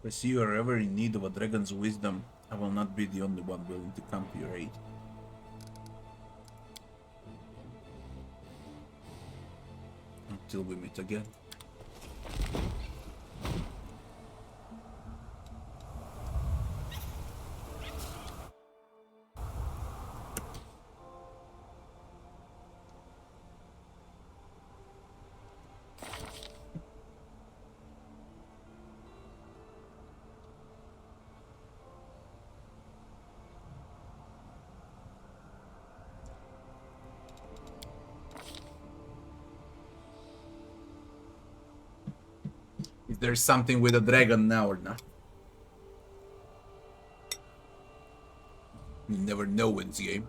If you are ever in need of a dragon's wisdom, I will not be the only one willing to come to your aid. Until we meet again. Is there something with a dragon now or not? You never know in this game.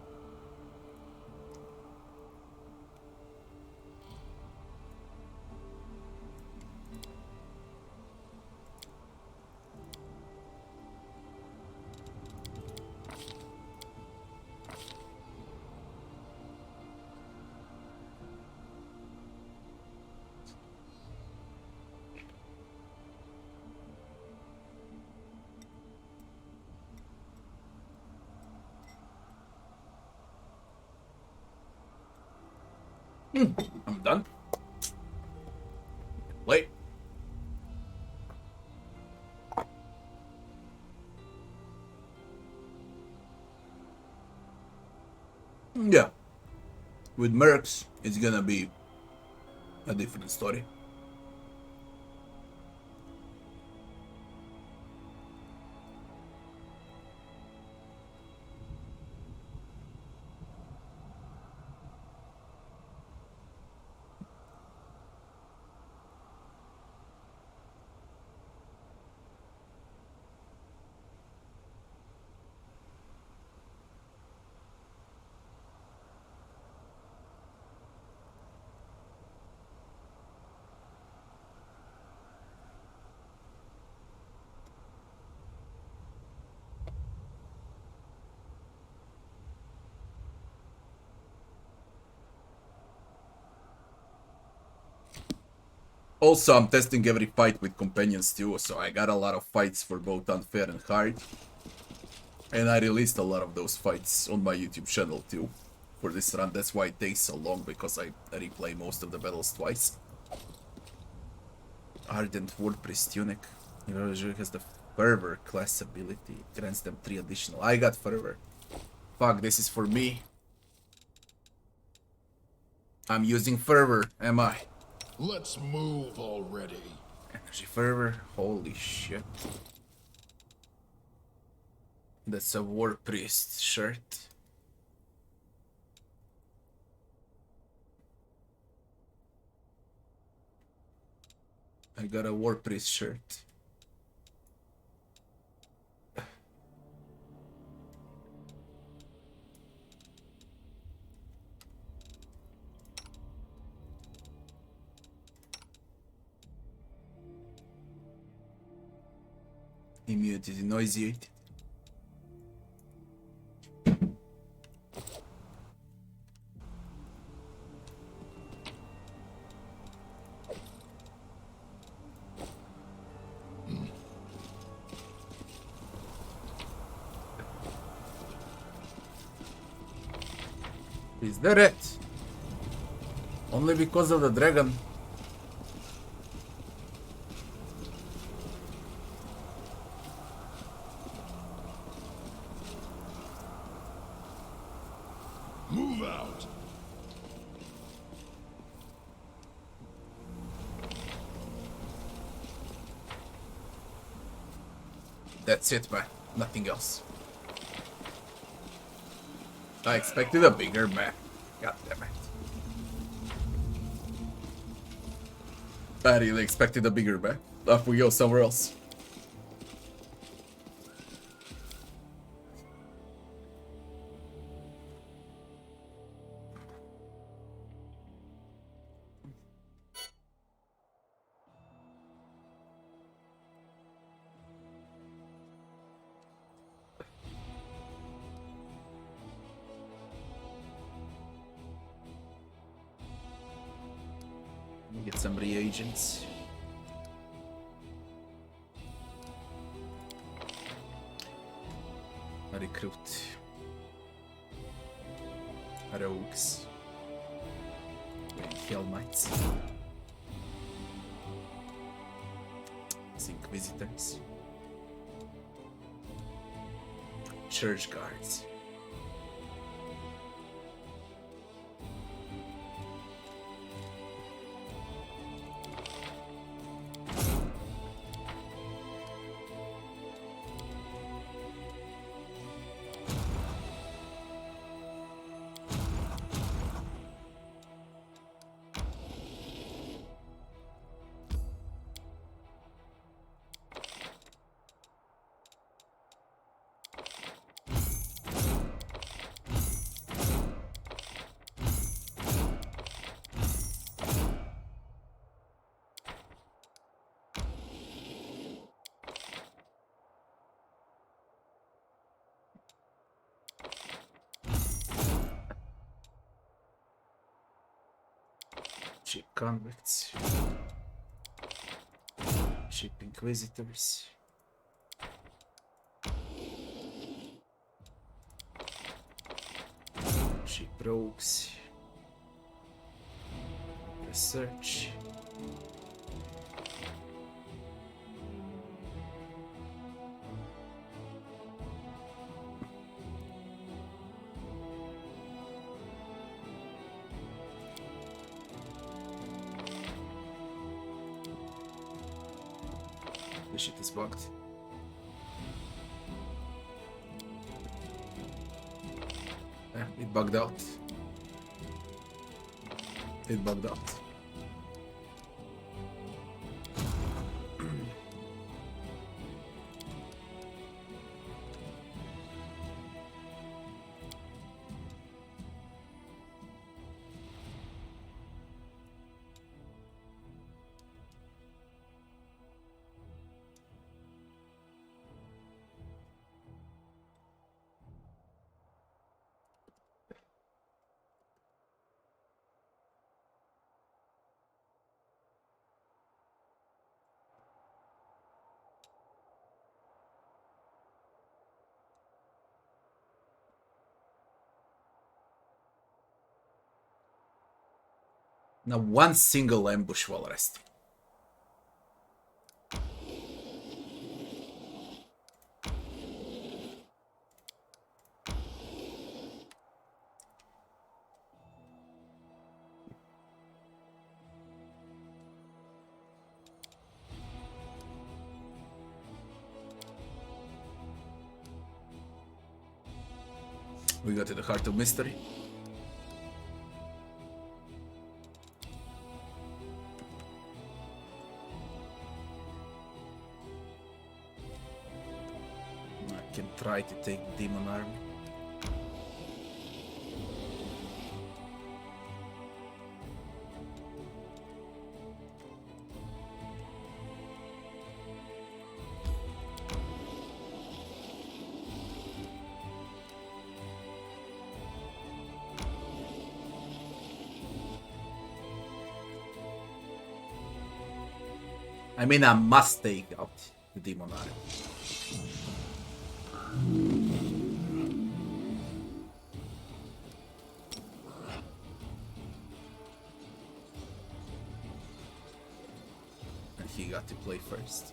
I'm done. Wait. Yeah. With mercs, it's gonna be a different story. Also, I'm testing every fight with companions too, so I got a lot of fights for both unfair and hard. And I released a lot of those fights on my YouTube channel too for this run. That's why it takes so long, because I replay most of the battles twice. Ardent Ward Priest Tunic. It has the Fervor class ability. It grants them 3 additional. I got Fervor. Fuck, this is for me. I'm using Fervor, am I? Let's move already. Energy Fervor? Holy shit. That's a War Priest shirt. I got a War Priest shirt. Immunity to nauseate. Is that it? Only because of the dragon. Move out. That's it, man. Nothing else. I expected a bigger map. God damn it. I really expected a bigger map. Off we go somewhere else. Get some reagents. recruit rogues and hell knights. Inquisitors. Church guards. Cheap convicts. Cheap inquisitors. Cheap rogues. Research. This shit is bugged. Yeah, it bugged out. It bugged out. Now one single ambush while resting. We got to the heart of mystery. I can try to take Demon Army. I mean, I must take out the Demon Army. And he got to play first.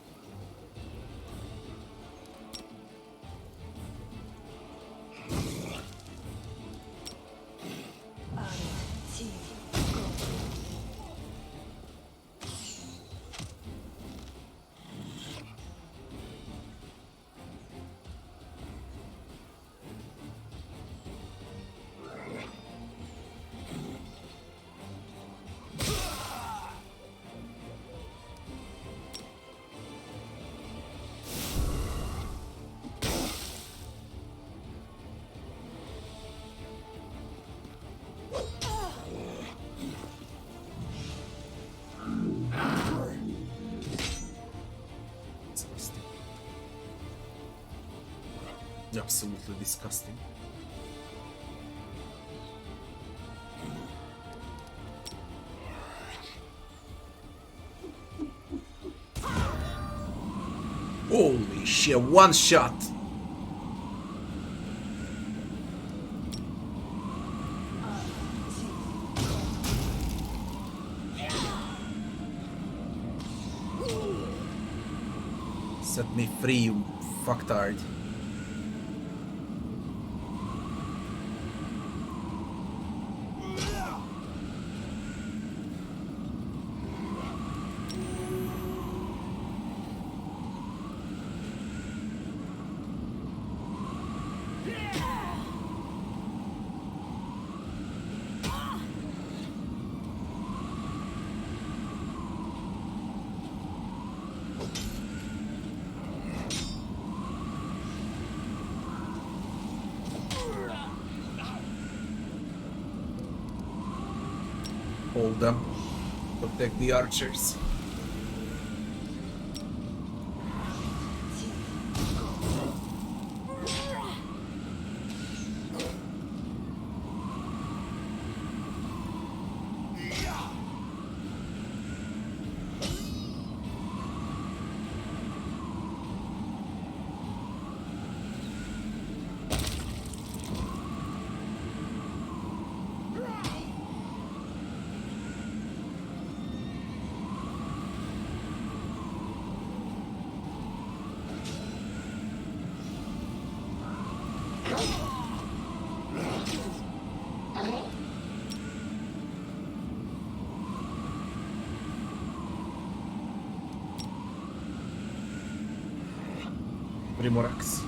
Absolutely disgusting. Holy shit, one shot! Set me free, you fucktard. Hold them. Protect the archers. Primorax.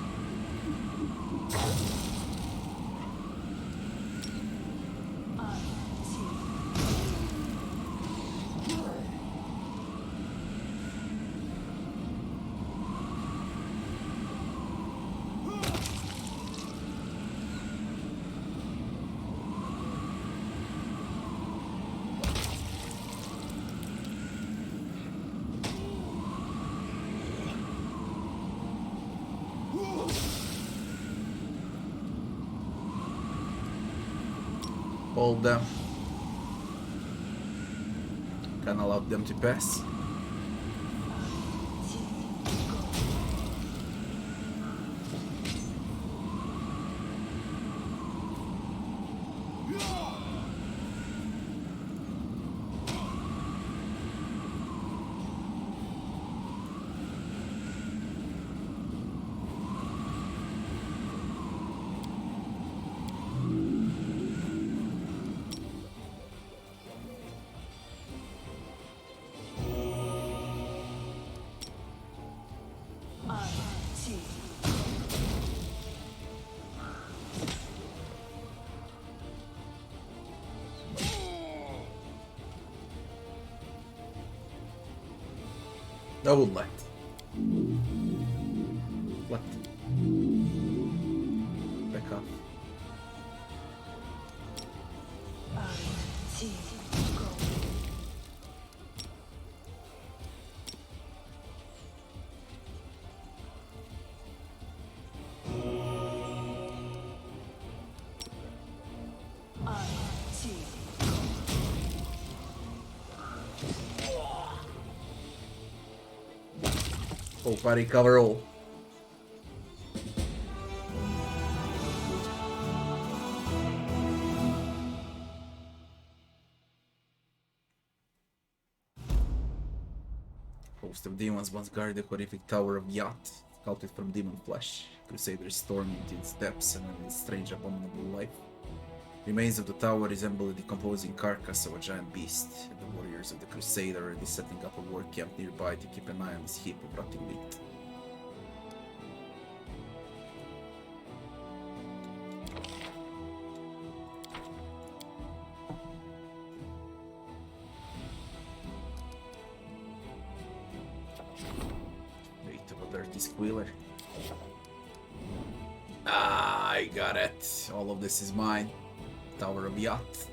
Hold them. Can allow them to pass. I would like. What? Back off. Oh, party cover all. Host of demons once guarded the horrific tower of Yacht, sculpted from demon flesh. Crusaders stormed into its depths and in its strange abominable life. Remains of the tower resemble the decomposing carcass of a giant beast, and the warriors of the Crusade are already setting up a war camp nearby to keep an eye on this heap of rotting meat. Bait of a dirty squealer. Ah, I got it. All of this is mine. Tower of Yacht.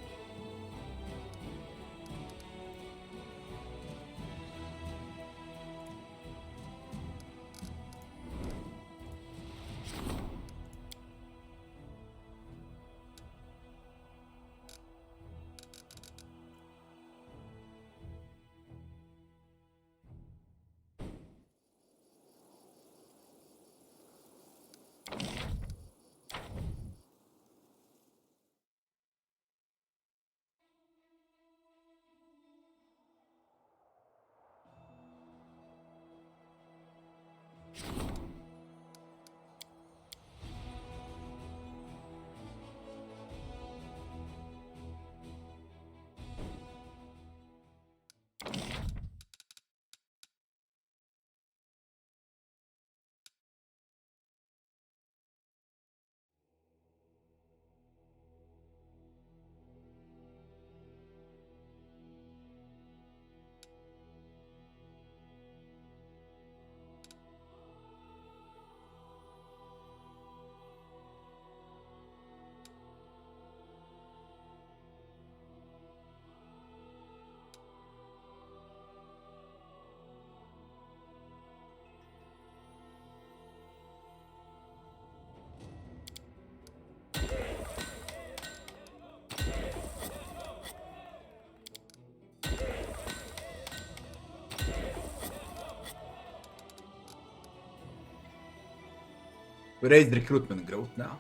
We raised recruitment growth now.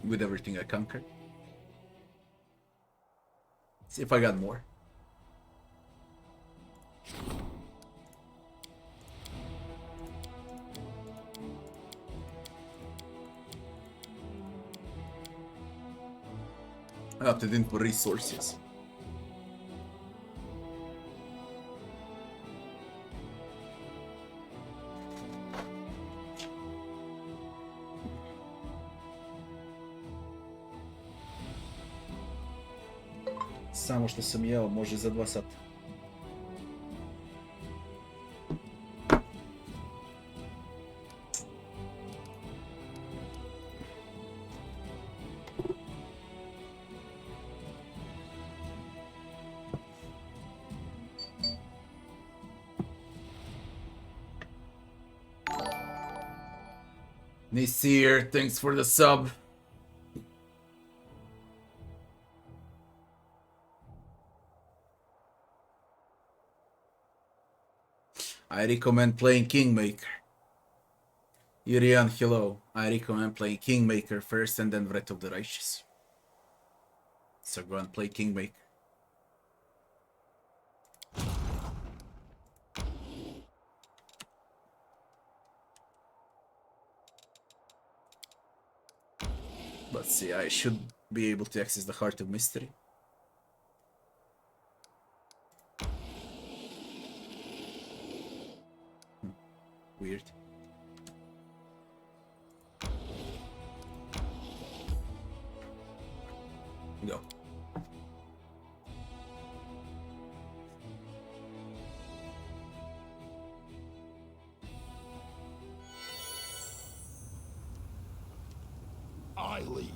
With everything I conquered. See if I got more. I opted in for resources. Само što sam jeo može za 2 sata. Nisir, thanks for the sub. I recommend playing Kingmaker. Irian, hello. I recommend playing Kingmaker first and then Wrath of the Righteous. So go and play Kingmaker. Let's see, I should be able to access the Heart of Mystery. Weird. Go. I lead.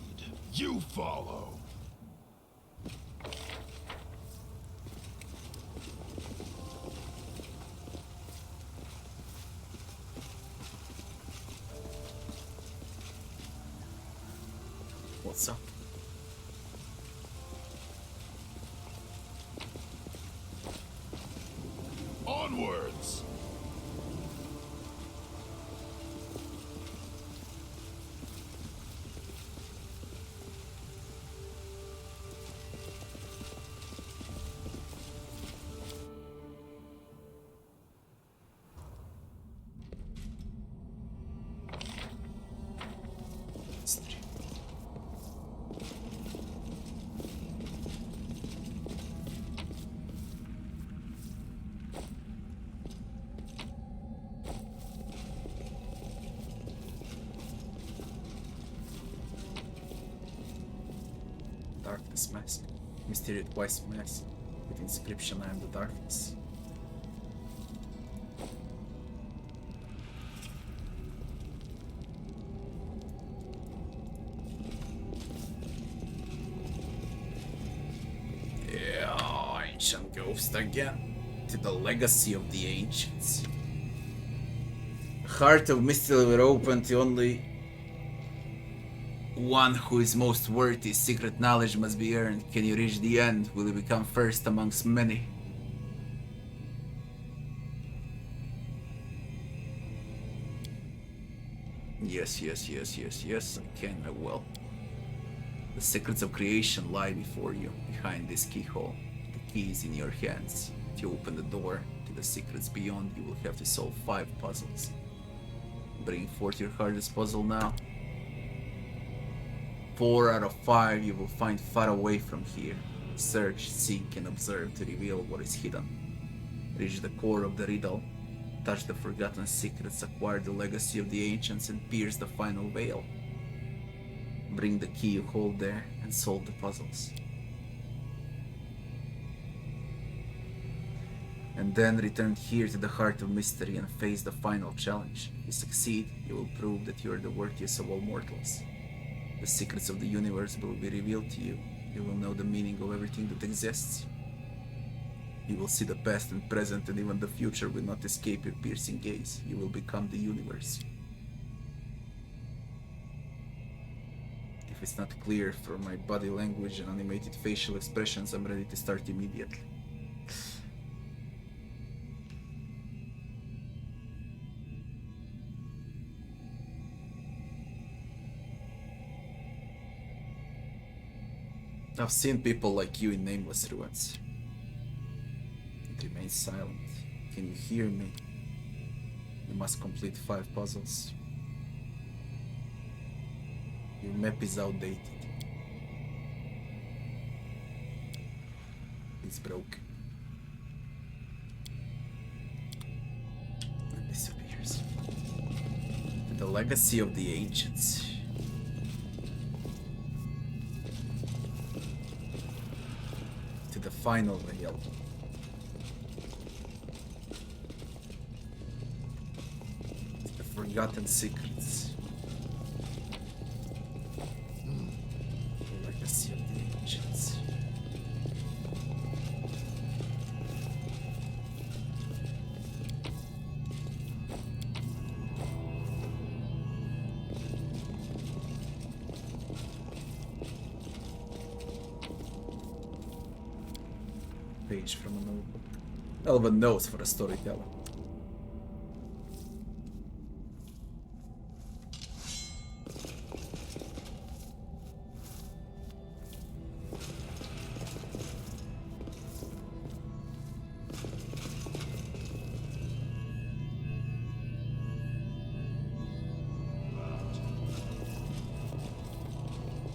You follow. What's up? Onwards. Darkness mask. Mysterious twice mask. With inscription I am the darkness. Yeah, ancient ghost again. To the legacy of the ancients. Heart of Mystery will open to only one who is most worthy. Secret knowledge must be earned. Can you reach the end? Will you become first amongst many? Yes, I can, I will. The secrets of creation lie before you, behind this keyhole. The key is in your hands. To open the door to the secrets beyond, you will have to solve 5 puzzles. Bring forth your hardest puzzle now. 4 out of 5 you will find far away from here. Search, seek, and observe to reveal what is hidden. Reach the core of the riddle. Touch the forgotten secrets, acquire the legacy of the ancients, and pierce the final veil. Bring the key you hold there and solve the puzzles. And then return here to the Heart of Mystery and face the final challenge. If you succeed, you will prove that you are the worthiest of all mortals. The secrets of the universe will be revealed to you. You will know the meaning of everything that exists. You will see the past and present, and even the future will not escape your piercing gaze. You will become the universe. If it's not clear from my body language and animated facial expressions, I'm ready to start immediately. I've seen people like you in nameless ruins. It remains silent. Can you hear me? You must complete 5 puzzles. Your map is outdated. It's broken. And disappears. The legacy of the ancients. To the final veil. To the forgotten secrets. The legacy of the ancients. Page from a notebook. Elven knows for a storyteller.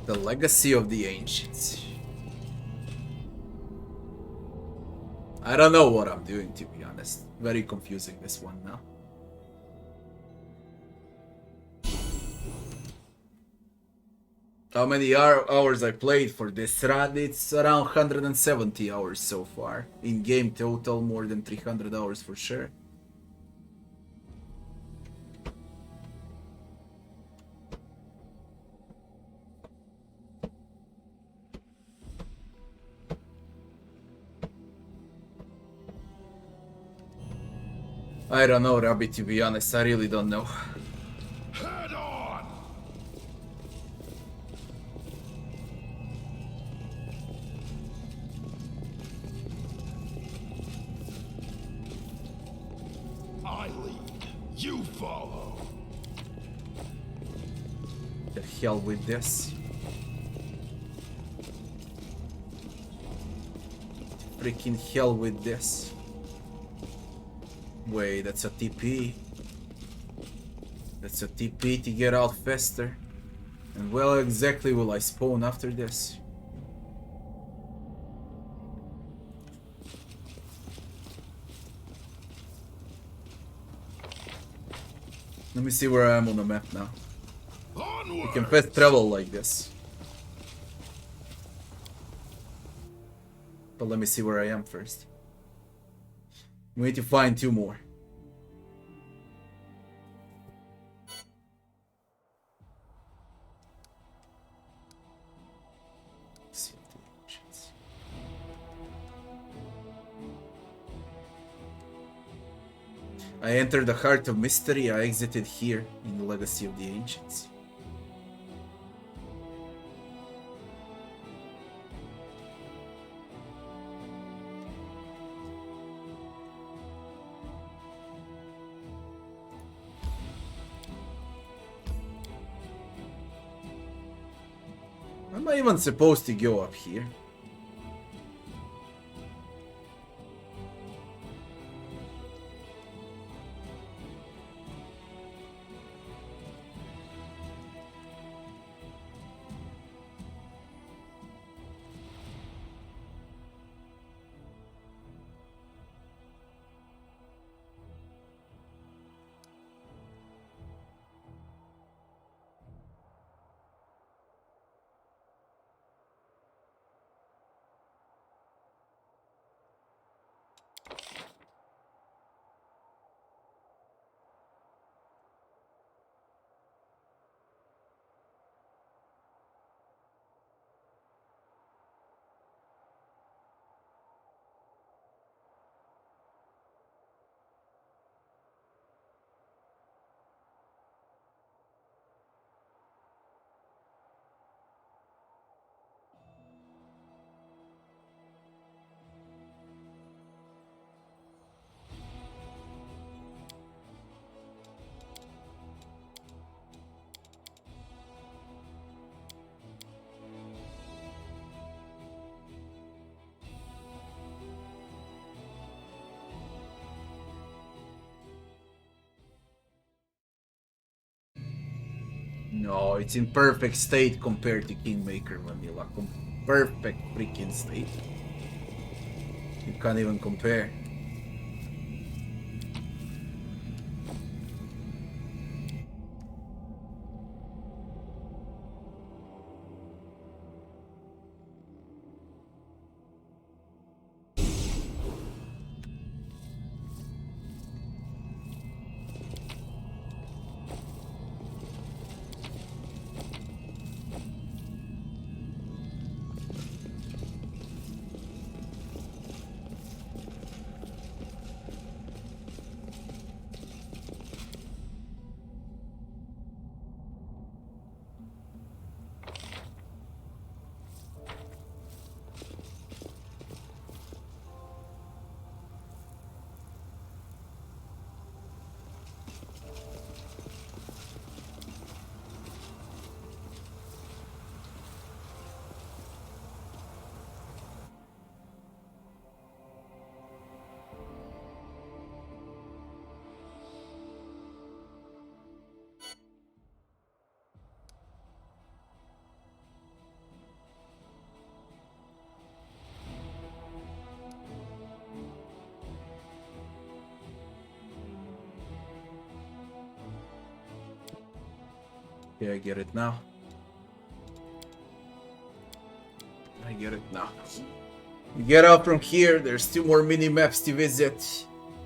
The legacy of the ancients. I don't know what I'm doing, to be honest. Very confusing, this one now. How many hours I played for this run? It's around 170 hours so far. In game total, more than 300 hours for sure. I don't know, Rabbi, to be honest. I really don't know. Head on! I lead. You follow. The hell with this. Freaking hell with this. Wait, that's a TP. That's a TP to get out faster. And where exactly will I spawn after this? Let me see where I am on the map now. You can fast travel like this. But let me see where I am first. We need to find 2 more. See the ancients. I entered the heart of mystery. I exited here in the legacy of the ancients. Am I even supposed to go up here? No, it's in perfect state compared to Kingmaker Vanilla. Perfect freaking state. You can't even compare. Yeah, I get it now. I get it now. You get out from here, there's 2 more mini-maps to visit.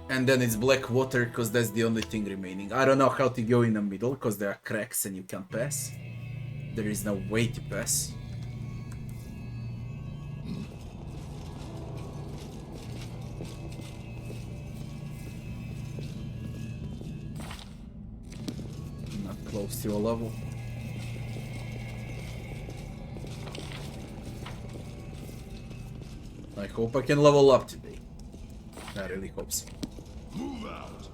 And then it's black water, because that's the only thing remaining. I don't know how to go in the middle, because there are cracks and you can't pass. There is no way to pass. Not close to a level. I hope I can level up today. I really hope so. Move out.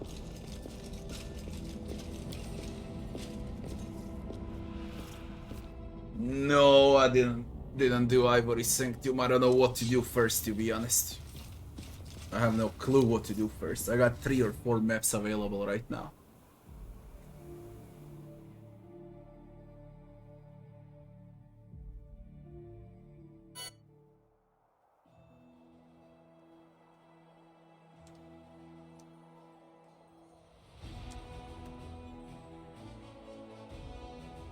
No, I didn't do Ivory Sanctum. I don't know what to do first, to be honest. I have no clue what to do first. I got 3 or 4 maps available right now.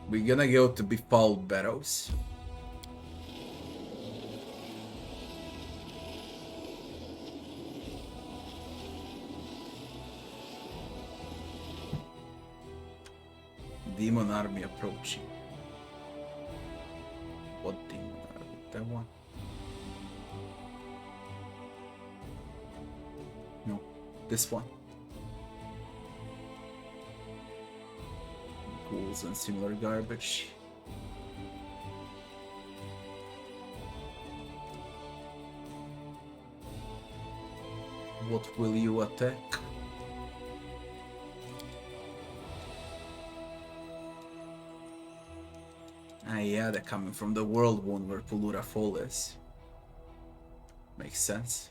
We're gonna go to Befouled Barrows. Demon army approaching. What demon army? That one? No, this one. Ghouls and similar garbage. What will you attack? Ah yeah, they're coming from the world one where Pulura Fall is. Makes sense.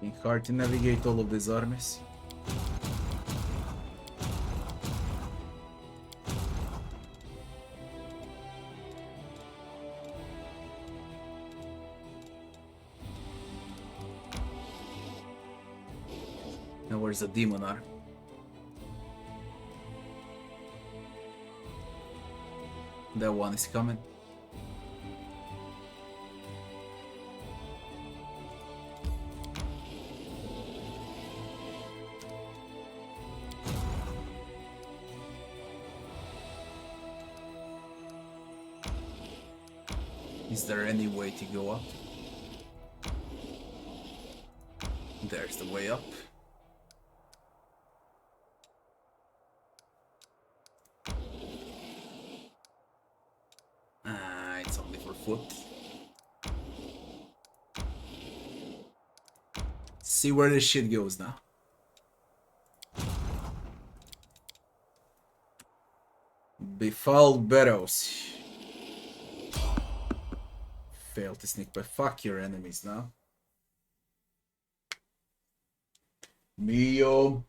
Working hard to navigate all of these armies. Now where's the demon arm? That one is coming. Is there any way to go up? There's the way up. It's only for foot. See where this shit goes now. Befouled Barrows. Fail to sneak by. Fuck your enemies now. Mio.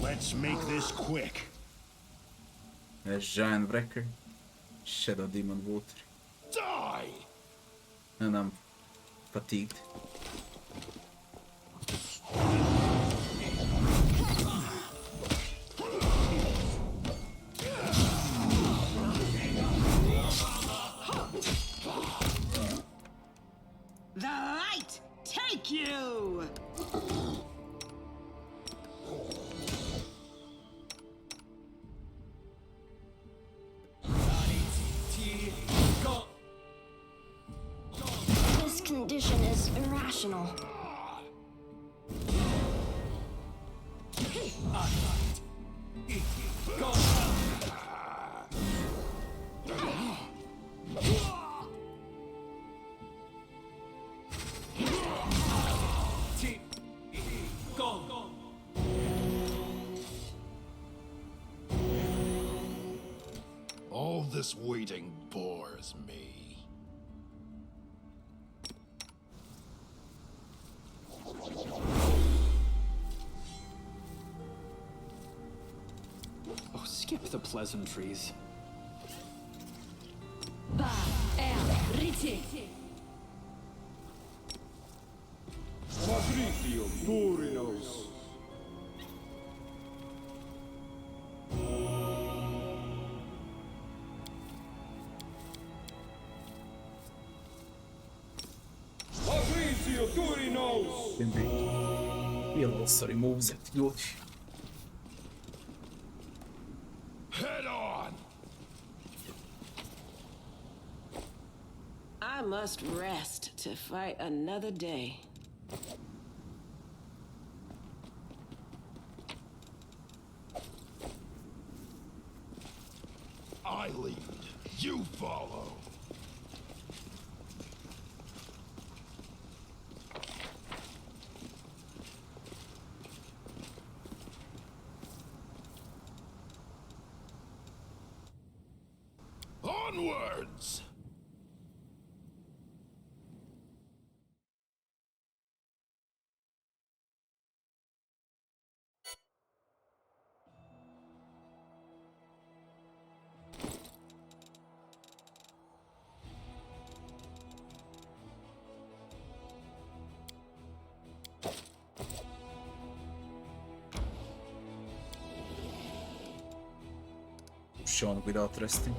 Let's make this quick. There's Giant Wrecker. Shadow Demon Water. Die! And I'm fatigued. The light take you! This condition is irrational. All this waiting bores me. Oh, skip the pleasantries. He'll also removes it. Good. Head on! I must rest to fight another day. I lead. You follow. Onwards! Push on without resting.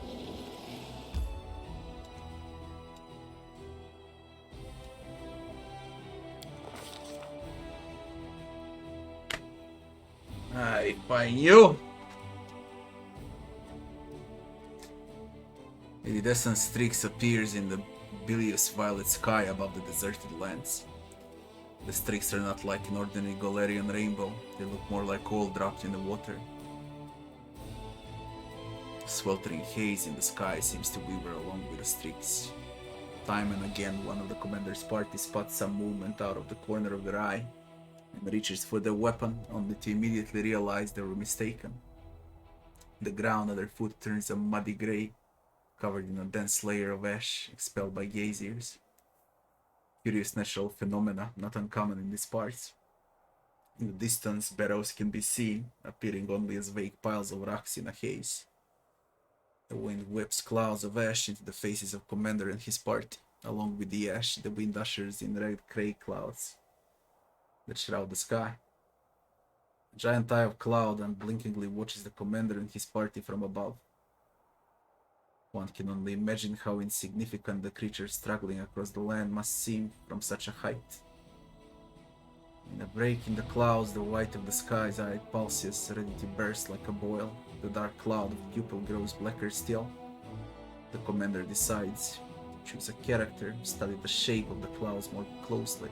I find you. Iridescent streaks appears in the bilious violet sky above the deserted lands. The streaks are not like an ordinary Golarian rainbow, they look more like oil dropped in the water. Sweltering haze in the sky seems to weaver along with the streaks. Time and again, one of the commander's party spots some movement out of the corner of their eye and reaches for their weapon, only to immediately realize they were mistaken. The ground at their foot turns a muddy grey, covered in a dense layer of ash expelled by geysers. Curious natural phenomena, not uncommon in these parts. In the distance, barrows can be seen, appearing only as vague piles of rocks in a haze. The wind whips clouds of ash into the faces of Commander and his party. Along with the ash, the wind ushers in red grey clouds that shroud the sky. A giant eye of cloud unblinkingly watches the Commander and his party from above. One can only imagine how insignificant the creature struggling across the land must seem from such a height. In a break in the clouds, the white of the sky's eye pulses, ready to burst like a boil. The dark cloud of pupil grows blacker still. The Commander decides to choose a character, study the shape of the clouds more closely.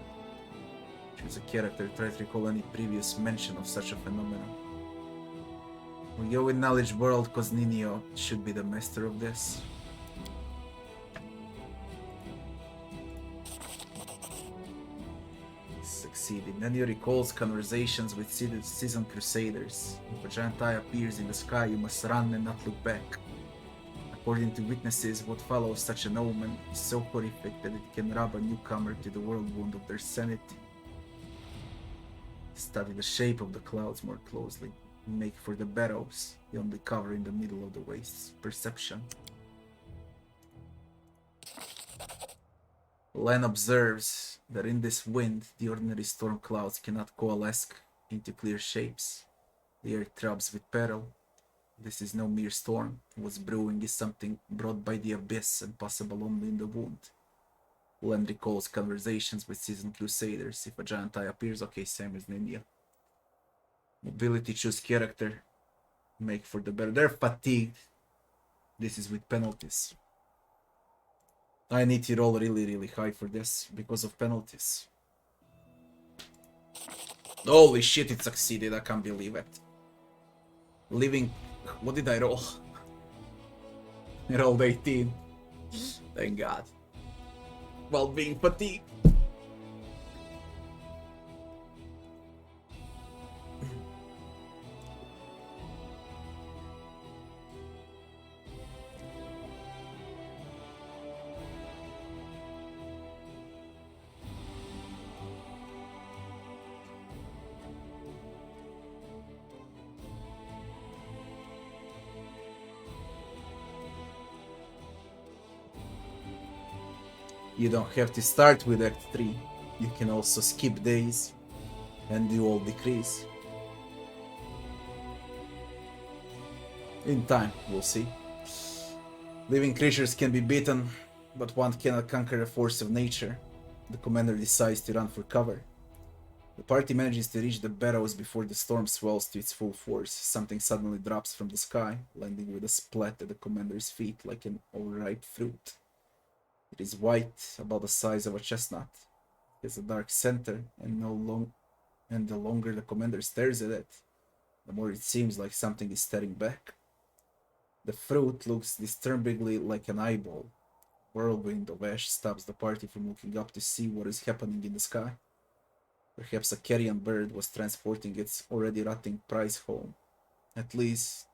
Choose a character, try to recall any previous mention of such a phenomenon. We go in knowledge world cause Ninio should be the master of this. Succeeded. Ninio recalls conversations with seasoned crusaders. If a giant eye appears in the sky, you must run and not look back. According to witnesses, what follows such an omen is so horrific that it can rob a newcomer to the world wound of their sanity. Study the shape of the clouds more closely. Make for the barrows, the only cover in the middle of the wastes. Perception. Len observes that in this wind, the ordinary storm clouds cannot coalesce into clear shapes. The air throbs with peril. This is no mere storm. What's brewing is something brought by the abyss and possible only in the wound. Len recalls conversations with seasoned crusaders. If a giant eye appears, okay, same as in India. Mobility, choose character. Make for the better. They're fatigued. This is with penalties. I need to roll really high for this because of penalties. Holy shit, it succeeded. I can't believe it. Living... What did I roll? I rolled 18. Thank God. While being fatigued. You don't have to start with Act 3. You can also skip days and do all decrees. In time, we'll see. Living creatures can be beaten, but one cannot conquer a force of nature. The Commander decides to run for cover. The party manages to reach the barrows before the storm swells to its full force. Something suddenly drops from the sky, landing with a splat at the Commander's feet like an overripe fruit. It is white, about the size of a chestnut. It has a dark center, and the longer the Commander stares at it, the more it seems like something is staring back. The fruit looks disturbingly like an eyeball. Whirlwind of ash stops the party from looking up to see what is happening in the sky. Perhaps a carrion bird was transporting its already rotting prize home. At least,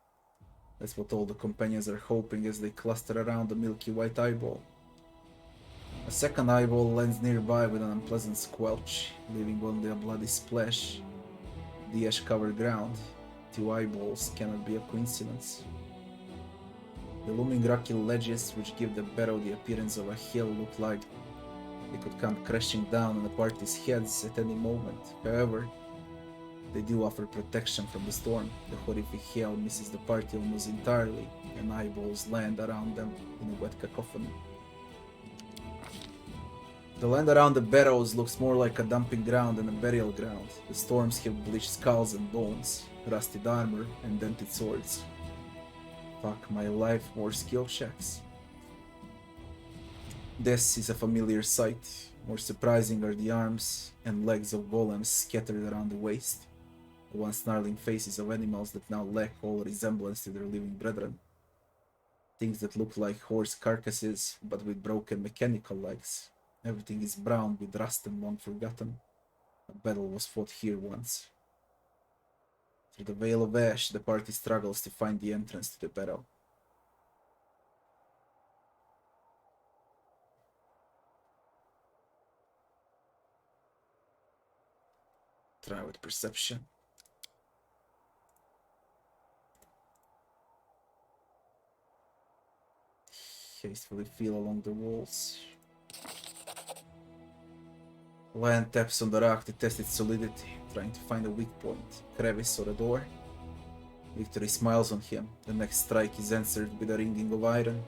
that's what all the companions are hoping as they cluster around the milky white eyeball. A second eyeball lands nearby with an unpleasant squelch, leaving only a bloody splash. The ash-covered ground. Two eyeballs cannot be a coincidence. The looming rocky ledges which give the barrow the appearance of a hill look like they could come crashing down on the party's heads at any moment. However, they do offer protection from the storm. The horrific hail misses the party almost entirely, and eyeballs land around them in a wet cacophony. The land around the barrows looks more like a dumping ground than a burial ground. The storms have bleached skulls and bones, rusted armor, and dented swords. Fuck my life, more skill checks. This is a familiar sight. More surprising are the arms and legs of golems scattered around the waste. The once snarling faces of animals that now lack all resemblance to their living brethren. Things that look like horse carcasses, but with broken mechanical legs. Everything is brown with rust and long forgotten. A battle was fought here once. Through the veil of ash, the party struggles to find the entrance to the barrow. Try with perception. Hastily feel along the walls. Land taps on the rock to test its solidity, trying to find a weak point, crevice or a door. Victory smiles on him. The next strike is answered with a ringing of iron.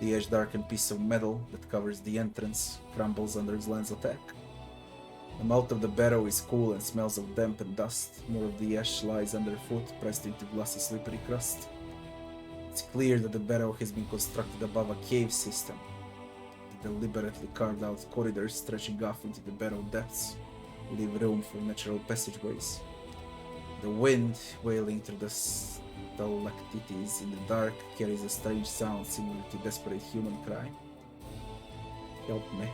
The edge-darkened piece of metal that covers the entrance crumbles under Land's attack. The mouth of the barrow is cool and smells of damp and dust. More of the ash lies underfoot, pressed into glassy slippery crust. It's clear that the barrow has been constructed above a cave system. The deliberately carved out corridors stretching off into the barrow depths leave room for natural passageways. The wind, wailing through the stalactites in the dark, carries a strange sound similar to desperate human cry. Help me.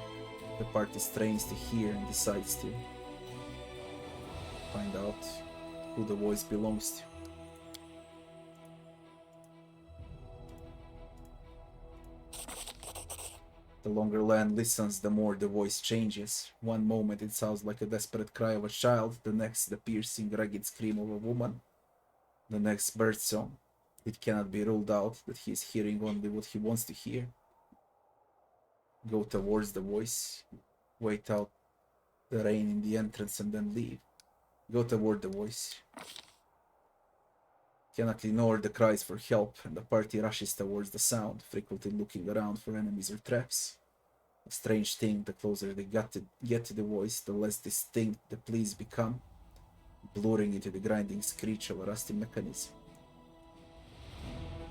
The party strains to hear and decides to find out who the voice belongs to. The longer Land listens, the more the voice changes. One moment it sounds like a desperate cry of a child, the next the piercing, ragged scream of a woman, the next birdsong. It cannot be ruled out that he is hearing only what he wants to hear. Go towards the voice, wait out the rain in the entrance and then leave. Go toward the voice. Cannot ignore the cries for help, and the party rushes towards the sound, frequently looking around for enemies or traps. A strange thing, the closer they get to the voice, the less distinct the pleas become, blurring into the grinding screech of a rusty mechanism.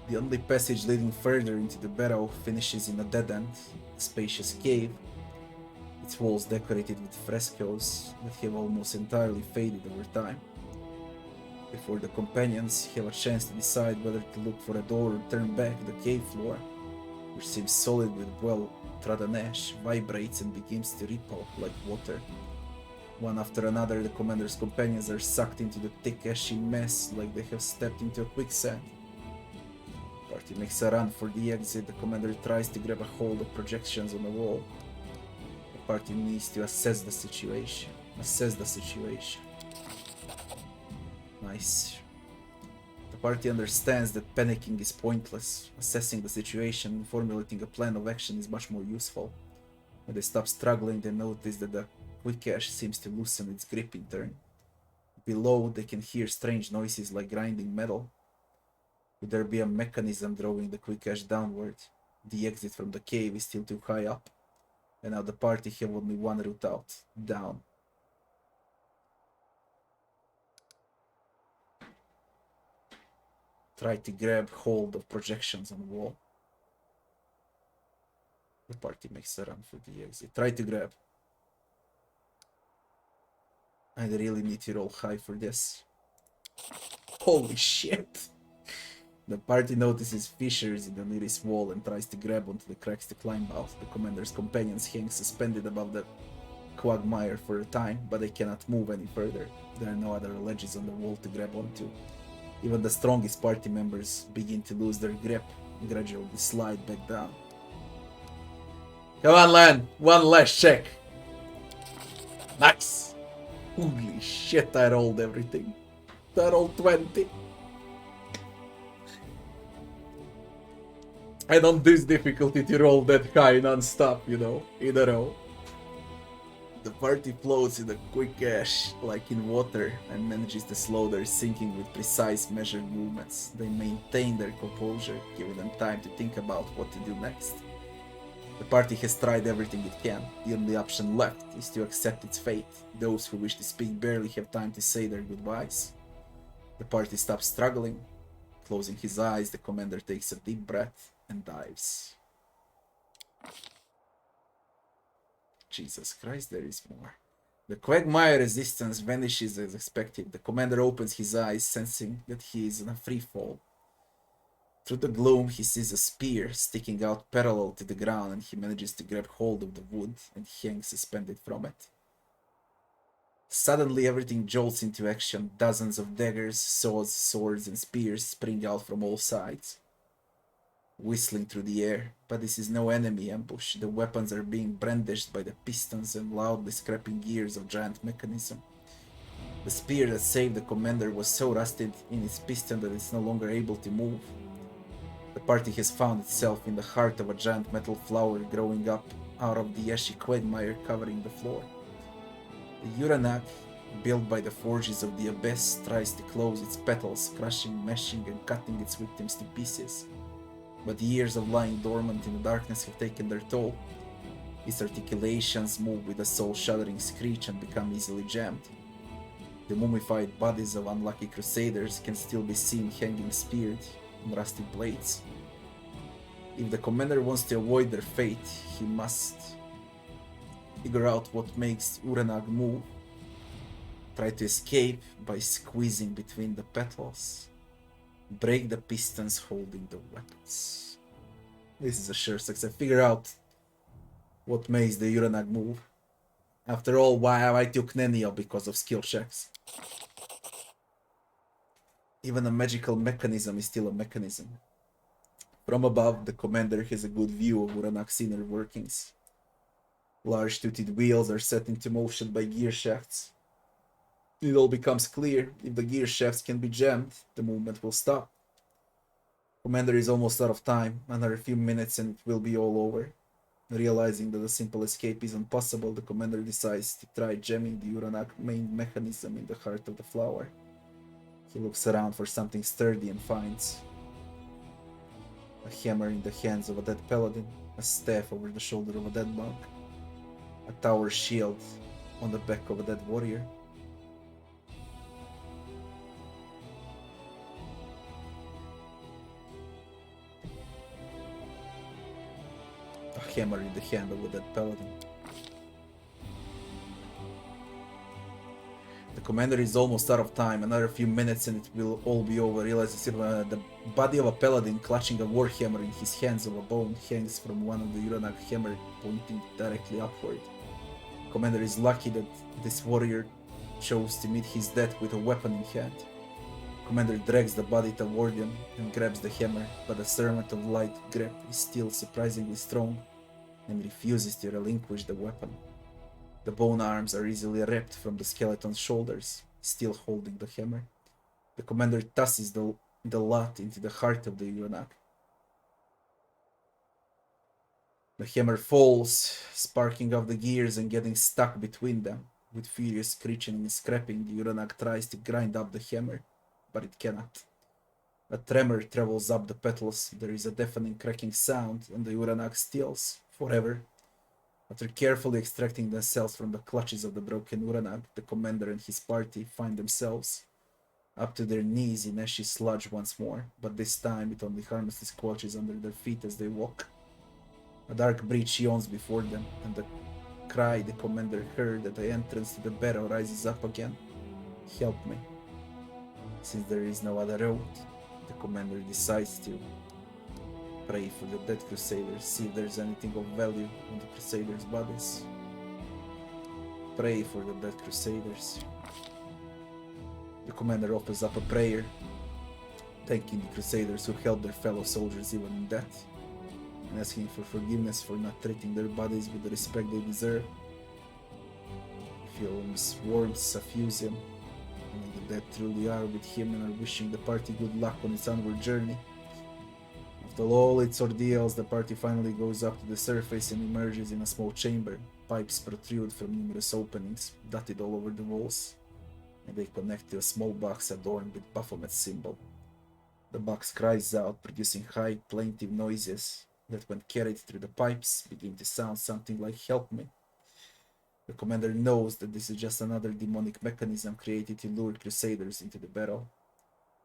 The only passage leading further into the barrow finishes in a dead end, a spacious cave, its walls decorated with frescoes that have almost entirely faded over time. Before the companions have a chance to decide whether to look for a door or turn back, the cave floor, which seems solid with well-trodden ash, vibrates and begins to ripple like water. One after another, the commander's companions are sucked into the thick ashy mess like they have stepped into a quicksand. The party makes a run for the exit. The commander tries to grab a hold of projections on the wall. The party needs to assess the situation. Nice. The party understands that panicking is pointless. Assessing the situation and formulating a plan of action is much more useful. When they stop struggling, they notice that the quick ash seems to loosen its grip in turn. Below, they can hear strange noises like grinding metal. Could there be a mechanism drawing the quick ash downward? The exit from the cave is still too high up, and now the party have only one route out, down. Try to grab hold of projections on the wall. The party makes a run for the exit. Try to grab. I really need to roll high for this. Holy shit! The party notices fissures in the nearest wall and tries to grab onto the cracks to climb out. The commander's companions hang suspended above the quagmire for a time, but they cannot move any further. There are no other ledges on the wall to grab onto. Even the strongest party members begin to lose their grip and gradually slide back down. Come on, Lan! One last check! Nice! Holy shit, I rolled everything. I rolled 20. And on this difficulty to roll that high non-stop, you know, in a row. The party floats in a quick ash, like in water, and manages to slow their sinking with precise measured movements. They maintain their composure, giving them time to think about what to do next. The party has tried everything it can. The only option left is to accept its fate. Those who wish to speak barely have time to say their goodbyes. The party stops struggling. Closing his eyes, the commander takes a deep breath and dives. Jesus Christ, there is more. The quagmire resistance vanishes as expected. The commander opens his eyes, sensing that he is in a free fall. Through the gloom, he sees a spear sticking out parallel to the ground, and he manages to grab hold of the wood and hangs suspended from it. Suddenly, everything jolts into action. Dozens of daggers, saws, swords, and spears spring out from all sides, whistling through the air. But this is no enemy ambush. The weapons are being brandished by the pistons and loudly scraping gears of giant mechanism. The spear that saved the commander was so rusted in its piston that it's no longer able to move. The party has found itself in the heart of a giant metal flower growing up out of the ashy quagmire covering the floor. The Uranak, built by the forges of the abyss, tries to close its petals, crushing, mashing, and cutting its victims to pieces. But years of lying dormant in the darkness have taken their toll. Its articulations move with a soul-shuddering screech and become easily jammed. The mummified bodies of unlucky crusaders can still be seen hanging speared on rusted blades. If the commander wants to avoid their fate, he must figure out what makes Uranag move, try to escape by squeezing between the petals, break the pistons holding the weapons. This is a sure success. Figure out what makes the Uranag move. After all, why I took Nenio because of skill checks. Even a magical mechanism is still a mechanism. From above, the commander has a good view of Uranag's inner workings. Large toothed wheels are set into motion by gear shafts. It all becomes clear. If the gear shafts can be jammed, the movement will stop. Commander is almost out of time. Another few minutes and it will be all over. Realizing that a simple escape is impossible, the commander decides to try jamming the Uranag main mechanism in the heart of the flower. He looks around for something sturdy and finds a hammer in the hands of a dead paladin, a staff over the shoulder of a dead monk, a tower shield on the back of a dead warrior. A hammer in the hand of a dead paladin. The commander is almost out of time. Another few minutes and it will all be over. Realizes the body of a paladin clutching a warhammer in his hands of a bone hangs from one of the Uranag hammer pointing directly upward. Commander is lucky that this warrior chose to meet his death with a weapon in hand. Commander drags the body toward him and grabs the hammer, but the servant of light grip is still surprisingly strong and refuses to relinquish the weapon. The bone arms are easily ripped from the skeleton's shoulders, still holding the hammer. The commander tosses the lot into the heart of the Uranag. The hammer falls, sparking off the gears and getting stuck between them. With furious screeching and scraping, the Uranag tries to grind up the hammer, but it cannot. A tremor travels up the petals, there is a deafening cracking sound, and the Uranag stills, forever. After carefully extracting themselves from the clutches of the broken Uranag, the commander and his party find themselves up to their knees in ashy sludge once more, but this time it only harmlessly squelches under their feet as they walk. A dark breach yawns before them, and the cry the commander heard at the entrance to the battle rises up again. Help me. Since there is no other road, the commander decides to pray for the dead crusaders, see if there's anything of value on the crusaders' bodies. Pray for the dead crusaders. The commander offers up a prayer, thanking the crusaders who helped their fellow soldiers even in death, and asking for forgiveness for not treating their bodies with the respect they deserve. He feels warmth suffuse him, and the dead truly are with him and are wishing the party good luck on its onward journey. After all its ordeals, the party finally goes up to the surface and emerges in a small chamber. Pipes protrude from numerous openings, dotted all over the walls, and they connect to a small box adorned with Baphomet's symbol. The box cries out, producing high, plaintive noises that, when carried through the pipes, begin to sound something like "Help me." The commander knows that this is just another demonic mechanism created to lure crusaders into the battle.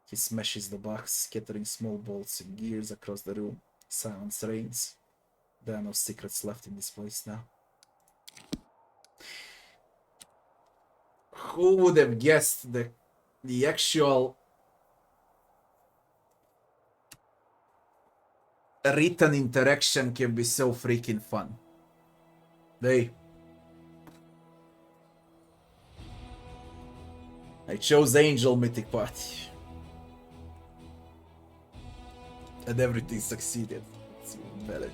He smashes the box, scattering small bolts and gears across the room. Silence reigns. There are no secrets left in this place now. Who would have guessed that the actual written interaction can be so freaking fun? I chose Angel Mythic Party. And everything succeeded. It's even better.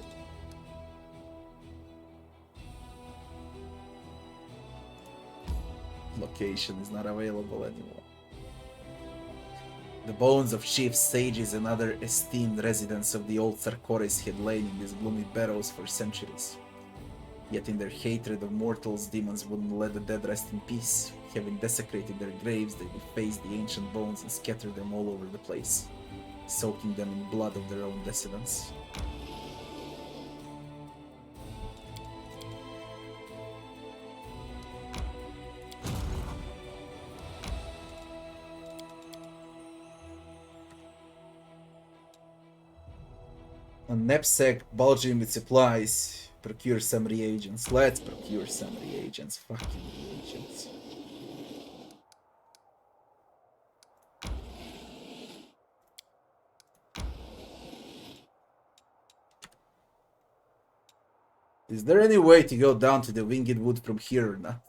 location is not available anymore. The bones of chief sages and other esteemed residents of the old Sarkoris had lain in these gloomy barrows for centuries. Yet in their hatred of mortals, demons wouldn't let the dead rest in peace. Having desecrated their graves, they defaced the ancient bones and scattered them all over the place, soaking them in blood of their own descendants. A knapsack bulging with supplies. Procure some reagents. Let's procure some reagents. Fucking reagents. Is there any way to go down to the Winged Wood from here or not?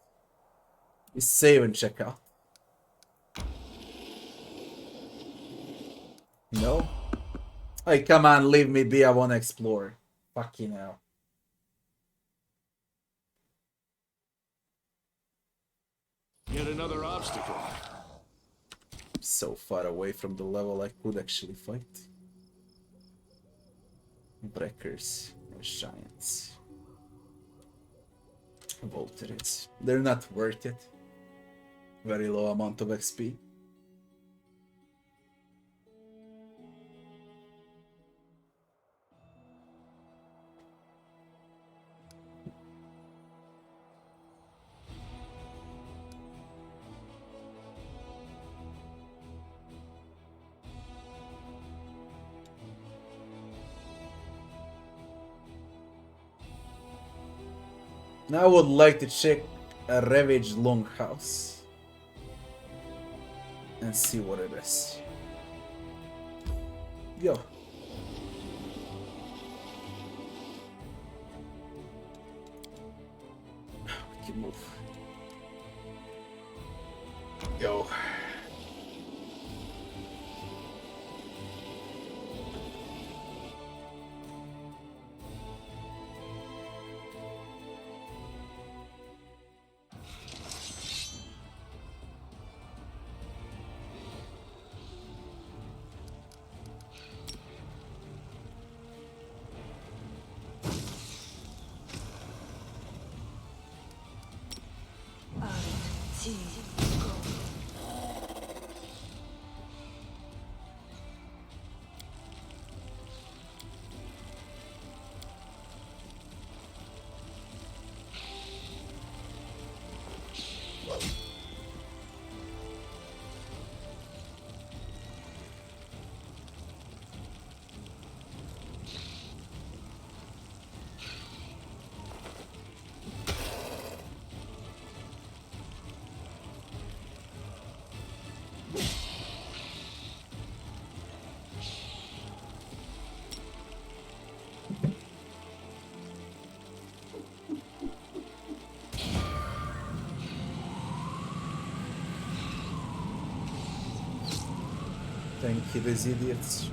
Just save and check out. No? Hey, come on, leave me be. I wanna explore. Fucking hell. Yet another obstacle. So far away from the level I could actually fight. Breakers, giants, Volterids. They're not worth it. Very low amount of XP. Now I would like to check a ravaged longhouse and see what it is. Yo. We can move. Go. Thank you, these idiots.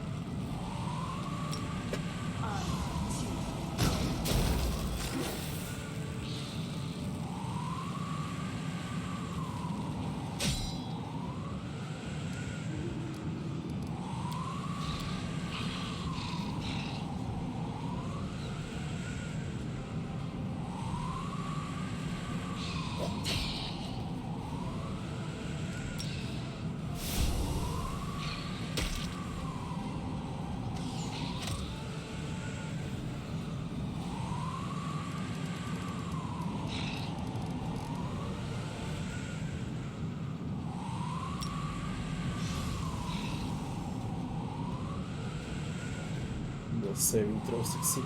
Will saving throw succeed?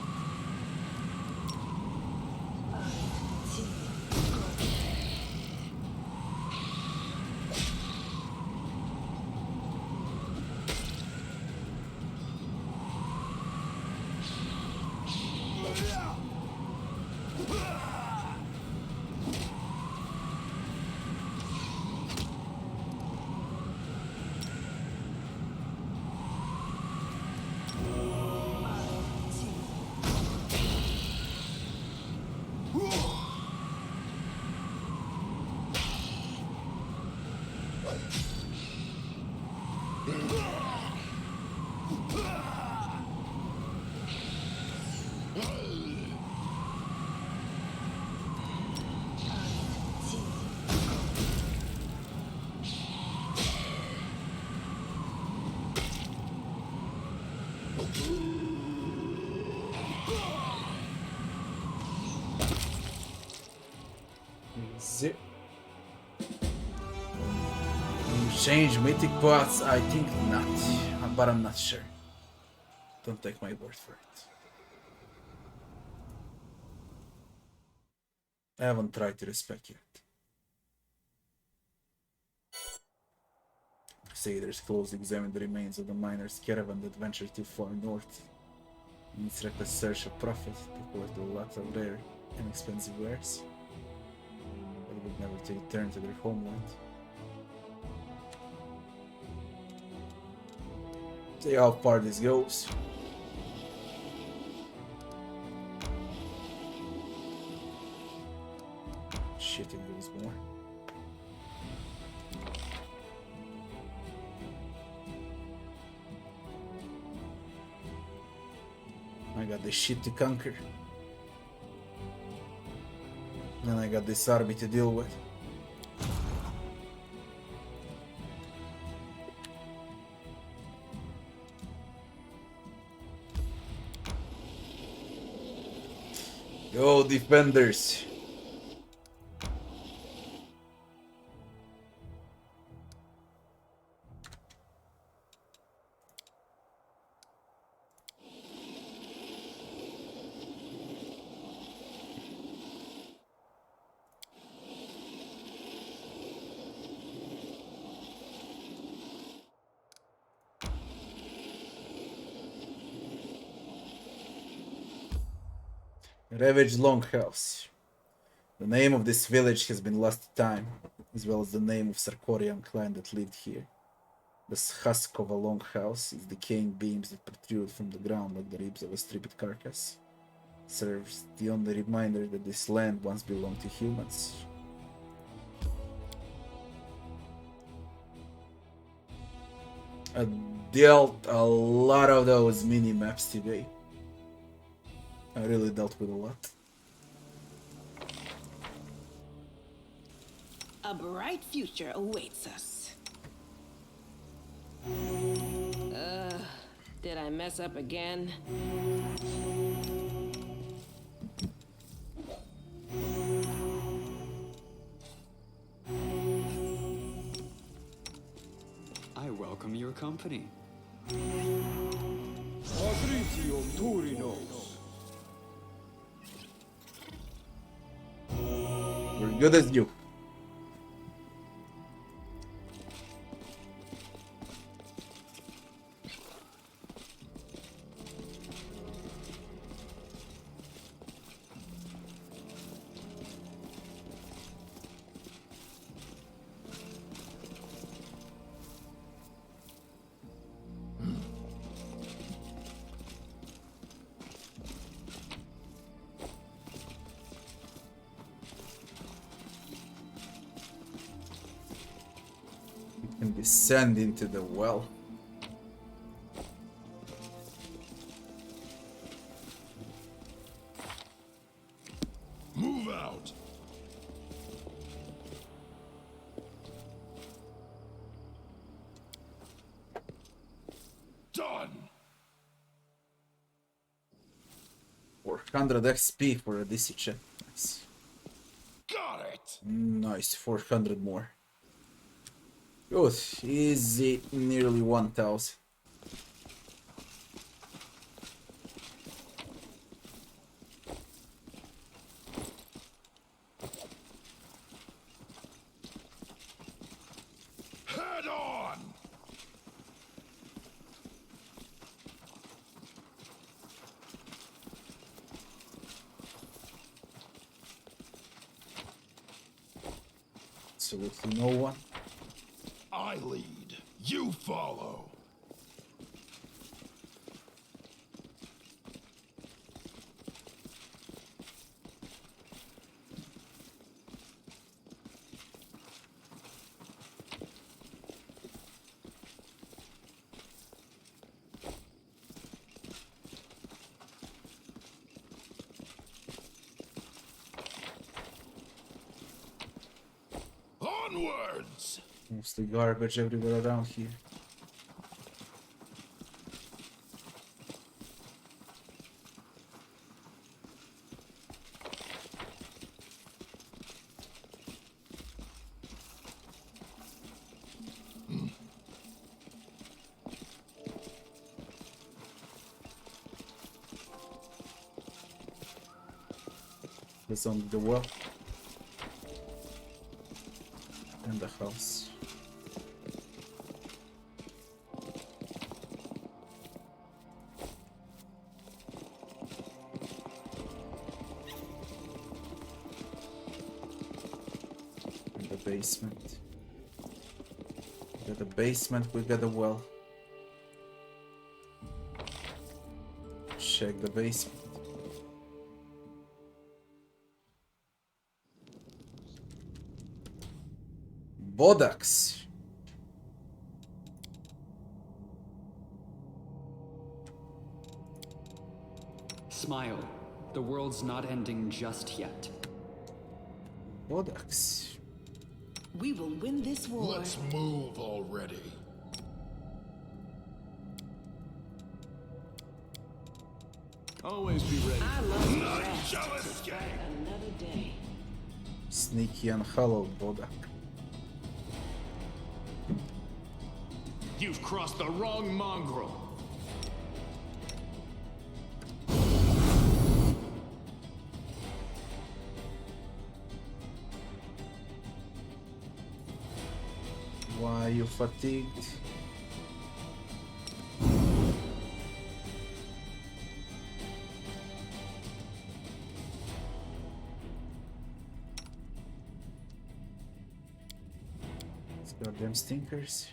see. Change mythic paths? I think not, but I'm not sure. Don't take my word for it. I haven't tried to respec yet. Crusaders closely examined the remains of the miners' caravan that ventured too far north. In its reckless search of profit, they collected a lot of rare and expensive wares, but would never to return to their homeland. See how far this goes. Shit, it goes more. I got this shit to conquer. And I got this army to deal with. Yo, defenders. Ravaged Longhouse. The name of this village has been lost to time, as well as the name of Sarkorian clan that lived here. The husk of a longhouse is decaying beams that protrude from the ground like the ribs of a stripped carcass. Serves the only reminder that this land once belonged to humans. I dealt a lot of those mini maps today. I really dealt with a lot. A bright future awaits us. Did I mess up again? I welcome your company. We're good as you. And descend into the well. Move out. Done. 400 XP for a DC check. Nice. Got it. Nice, 400 more. Good, easy, nearly 1000. Head on. Absolutely no one. I lead. You follow. Onwards. Mostly garbage everywhere around here. That's on the well. And the house. And the basement. We got the basement, we got the well. Check the basement. Bodax. Smile. The world's not ending just yet. Bodax. We will win this war. Let's move already. Always be ready. I love None rest shall to escape. fight another day. Sneaky and hollow Bodak. You've crossed the wrong mongrel. Why are you fatigued? These goddamn stinkers.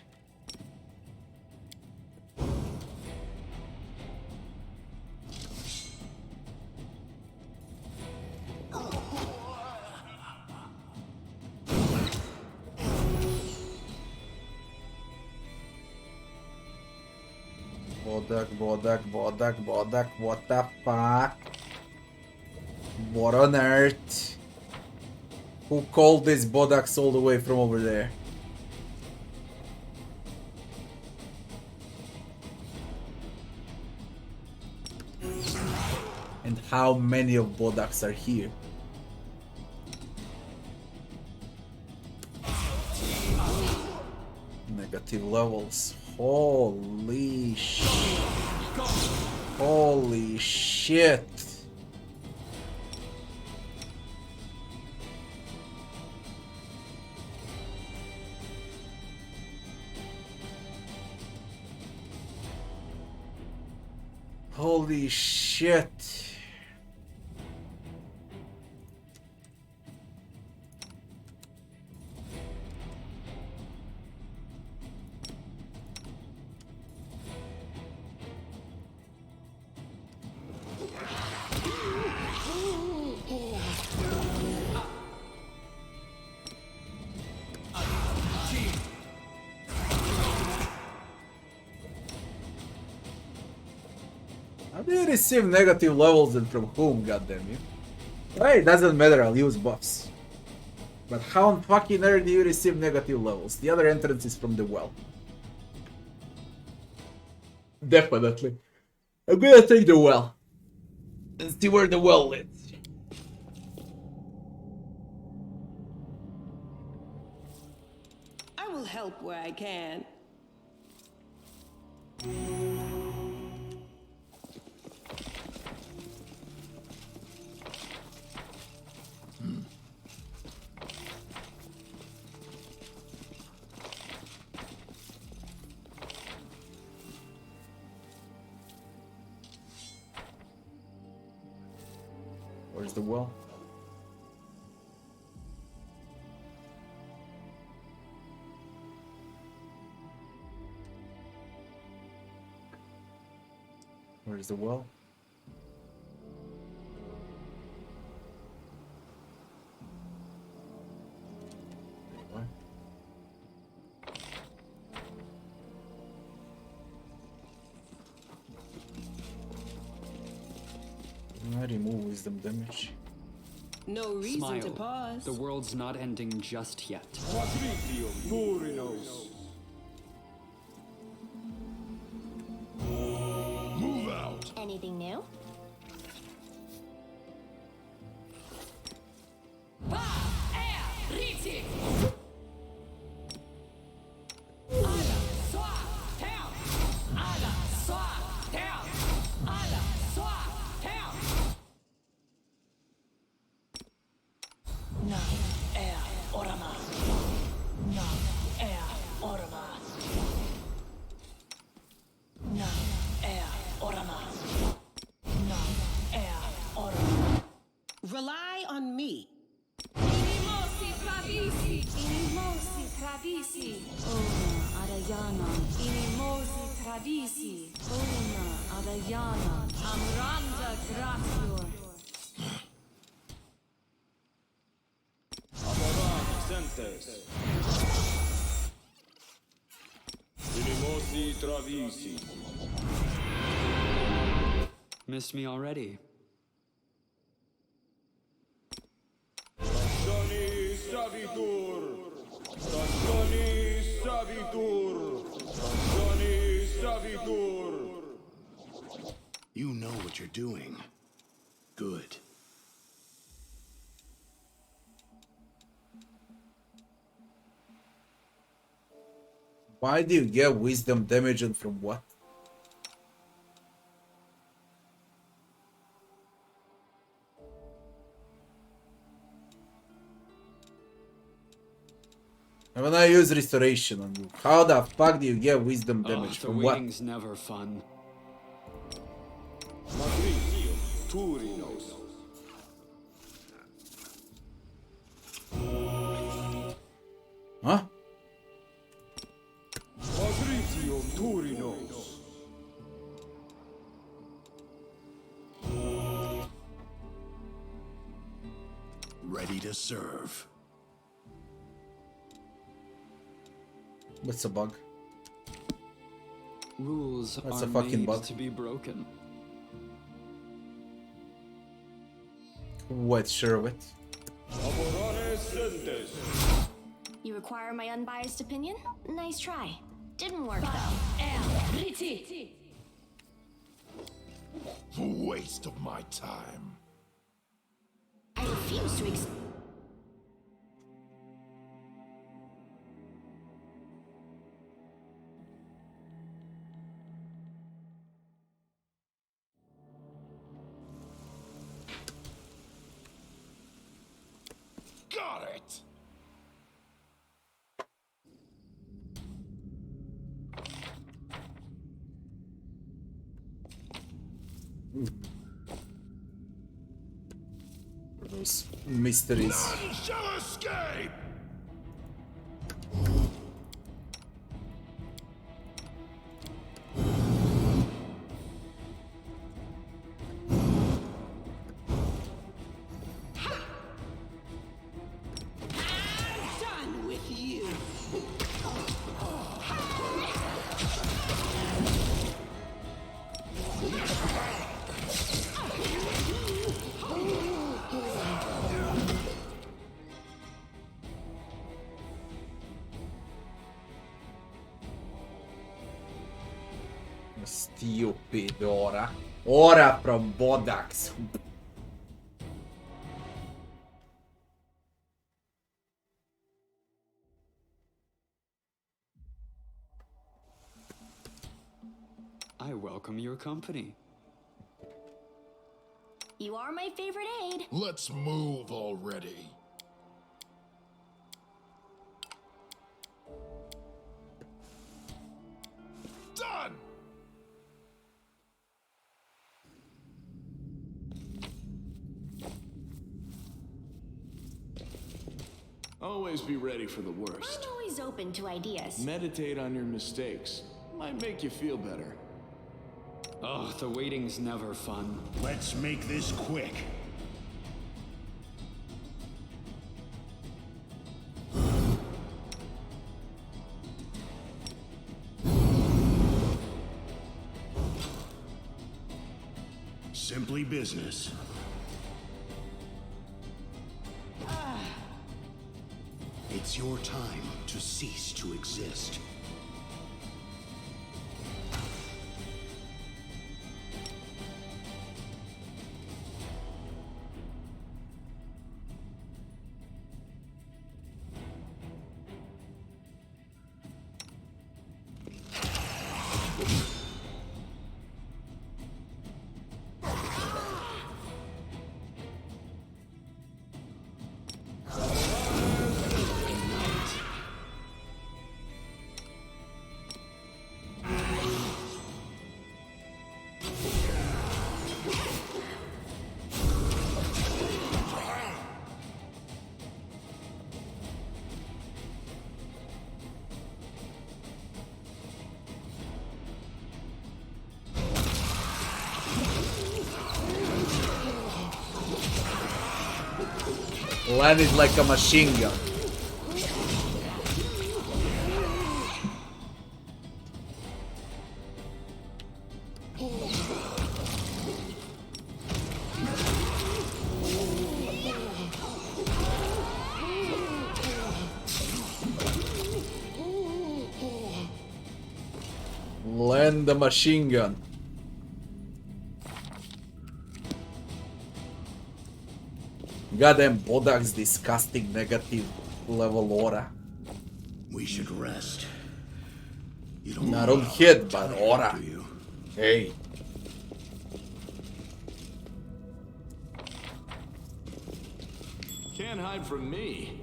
Bodak, what the fuck? What on earth? Who called these Bodaks all the way from over there? And how many of Bodaks are here? Negative levels. Holy shit. Holy shit. Holy shit. How do you receive negative levels and from whom, goddamn you? Hey, it doesn't matter, I'll use buffs. But how on fucking earth do you receive negative levels? The other entrance is from the well. Definitely. I'm gonna take the well. And see where the well leads. I will help where I can. Where's the well? Where's the well? What? I remove wisdom damage. No reason Smile. to pause. The world's not ending just yet. Move out. Anything new? Rely on me. Inimosi travisi. Inimosi travisi. Ona Adayana. Inimosi travisi. Ona Adayana. Amranda gratior. Sentes. Inimosi travisi. Missed me already. Sanconi savitur. Sanconi savitur. Sanconi savitur. You know what you're doing. Good. Why do you get wisdom damage and from what? And when I use restoration on you, how the fuck do you get wisdom damage The from what? waiting's never fun. Matricium Turinos. Huh? Matricium Turinos. Ready to serve. That's a bug. Rules That's are a fucking made bug. to be broken. Quite sure of it. Laboratories Sentes. You require my unbiased opinion? Nice try. Didn't work though. Riti. Waste of my time. I refuse to Got it! Those mysteries. None shall escape! Done with you. Stupid ora. Ora from Bodax. I welcome your company. You are my favorite aide. Let's move already. Done! Always be ready for the worst. I'm always open to ideas. Meditate on your mistakes. Might make you feel better. Oh, the waiting's never fun. Let's make this quick. Simply business. It's your time to cease to exist. Landed like a machine gun. Land the machine gun. Goddamn Bodak's disgusting negative level aura. We should rest. You don't Not look on hit, but tired, aura. do you? Hey. Can't hide from me.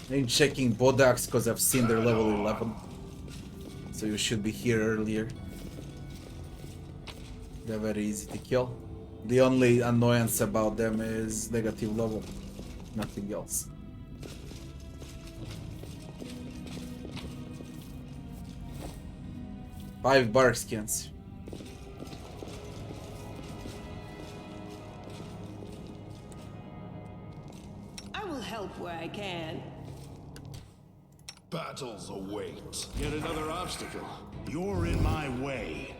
I'm checking Bodaks because I've seen their level 11. So you should be here earlier. They're very easy to kill. The only annoyance about them is negative level. Nothing else. Five bark skins. I will help where I can. Battles await. Yet another obstacle. You're in my way.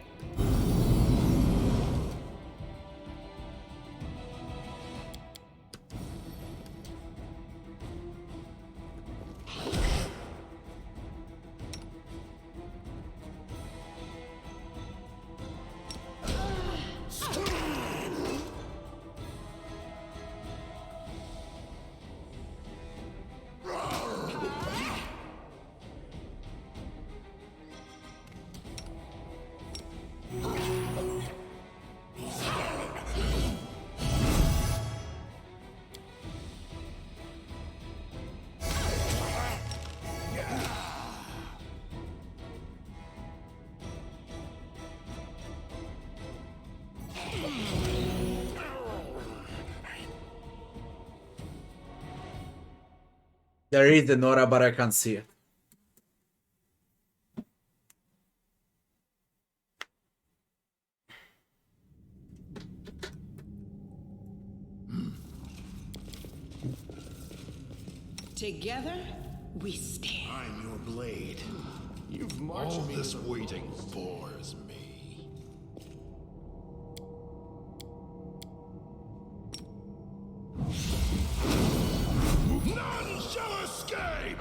There is the Nora, but I can't see it. Together, we stand. I'm your blade. You've marched All me this to the waiting polls. bores me. None shall escape!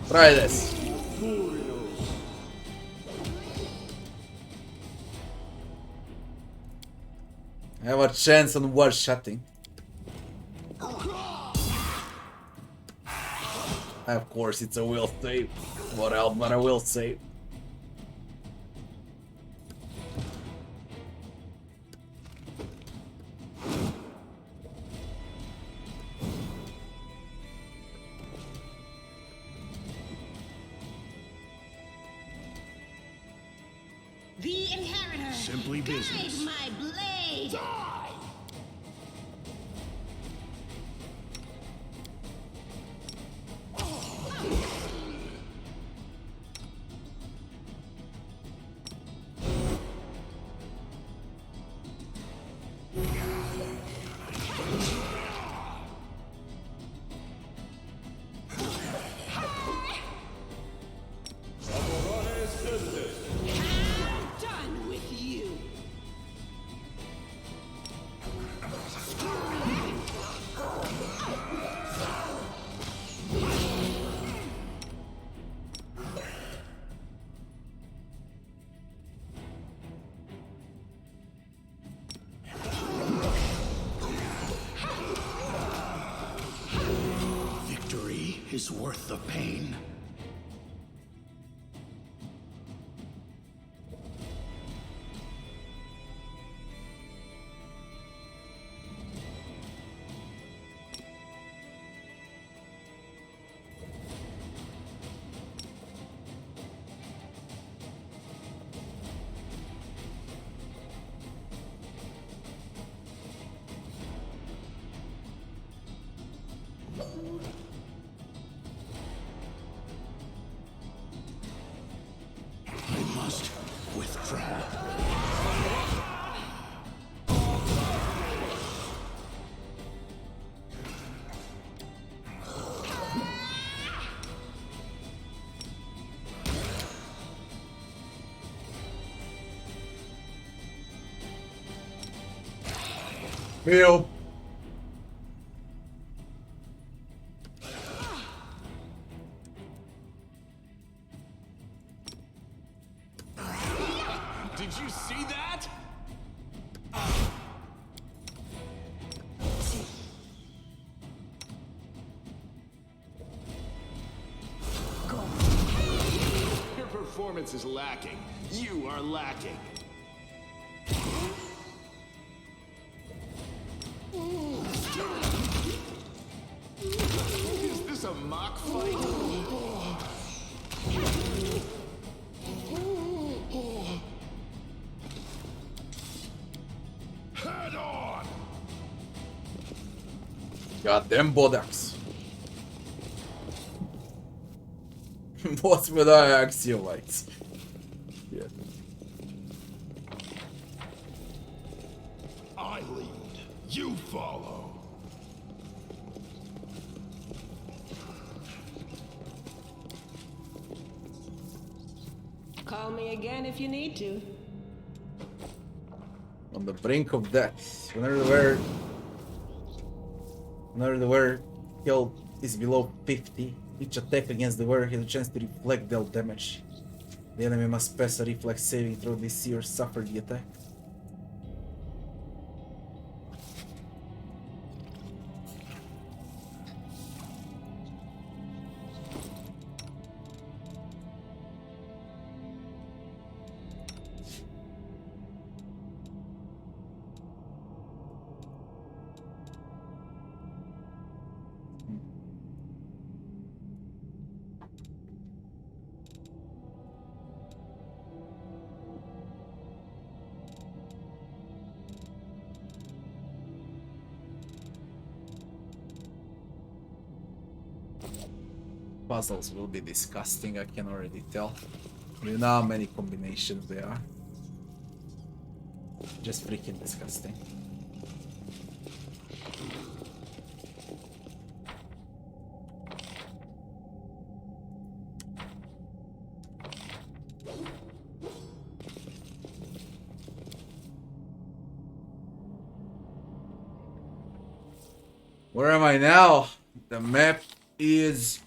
Try this. I have a chance on one-shotting. Of course, it's a will save. What else but a will save? The inheritor. Simply business. Guide my blade. Done with you. is worth the pain. I must withdraw. Meal. Did you see that? Your performance is lacking. You are lacking. Is this a mock fight? Head on! Goddamn bollocks. What's with our axiolites? Yeah. I lead. You follow. Call me again if you need to. On the brink of death. Whenever the wearer killed is below 50, each attack against the wearer has a chance to reflect dealt damage. The enemy must pass a reflex saving throw DC or suffer the attack. Puzzles will be disgusting, I can already tell. You know how many combinations there are. Just freaking disgusting. Where am I now? The map is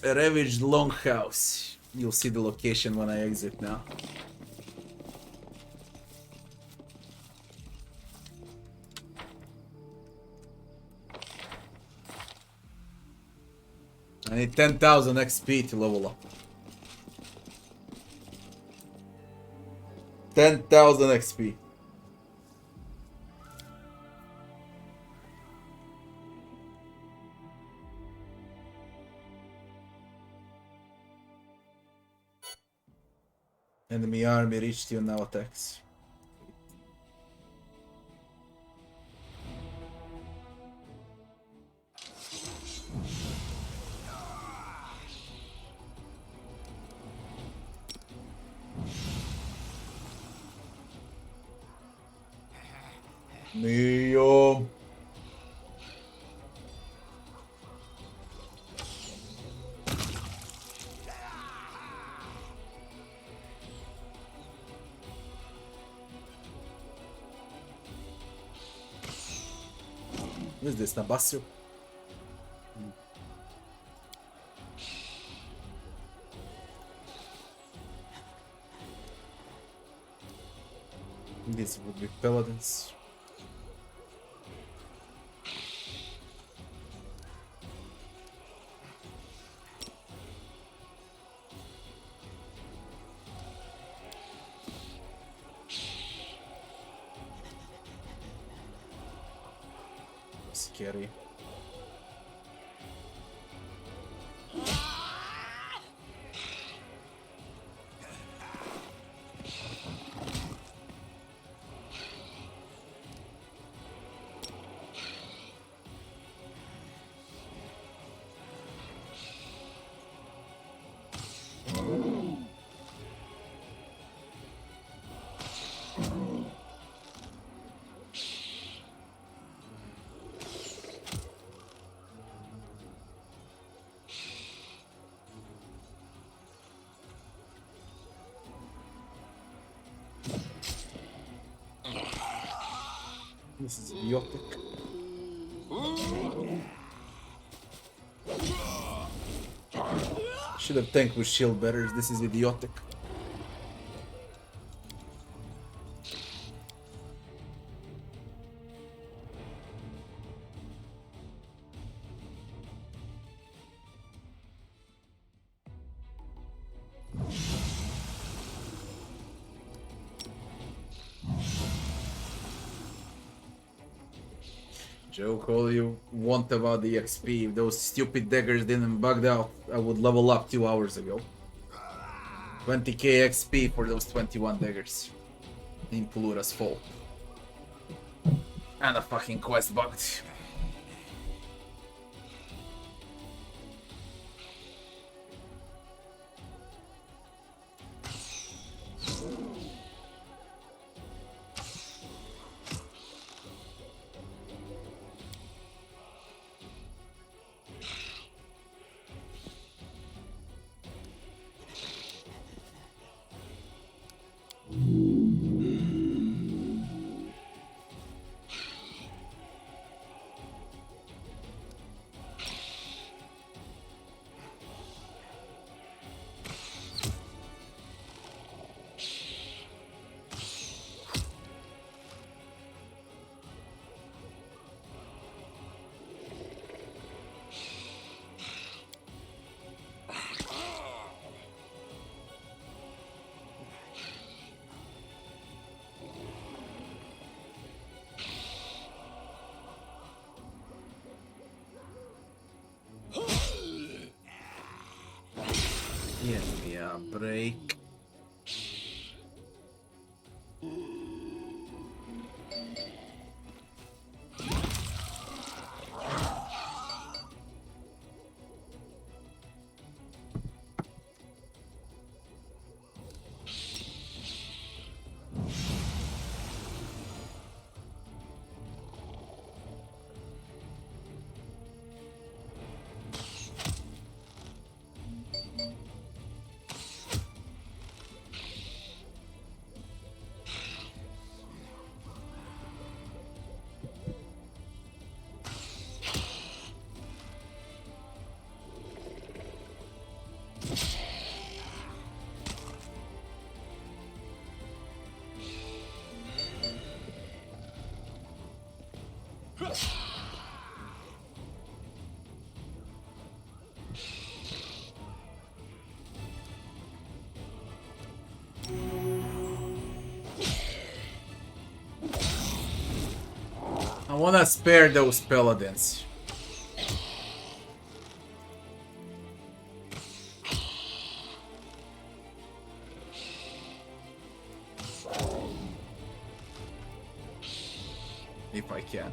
a ravaged longhouse. You'll see the location when I exit now. I need 10,000 XP to level up. 10,000 XP. Enemy army reached you, now attacks. Neo. What is this, Nabasio? These would be paladins. scary. This is idiotic. Should have tanked with shield better. This is idiotic. Joke all you want about the XP. If those stupid daggers didn't bug out, I would level up 2 hours ago. 20k XP for those 21 daggers. In Plura's fault. And a fucking quest bugged. Give me a break. I wanna spare those paladins. If I can.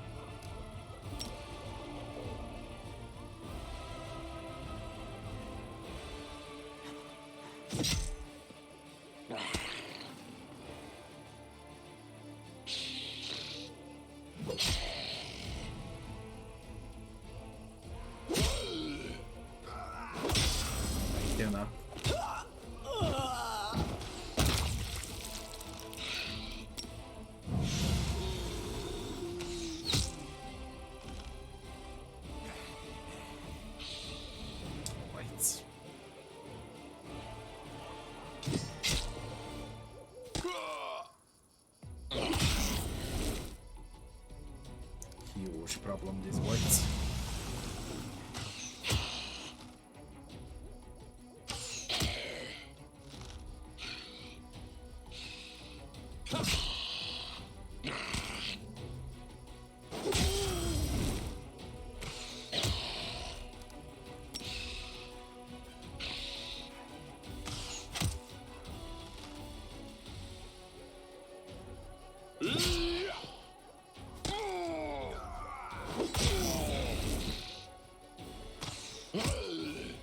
Huge problem, these whites.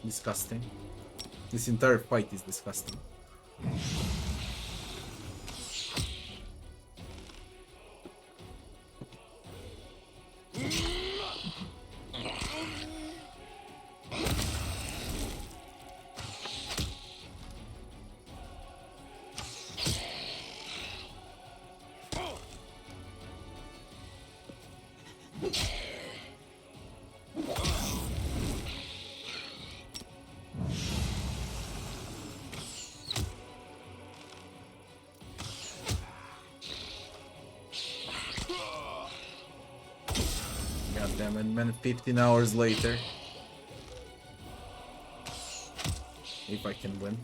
Disgusting. This entire fight is disgusting. Damn it, man, 15 hours later. If I can win.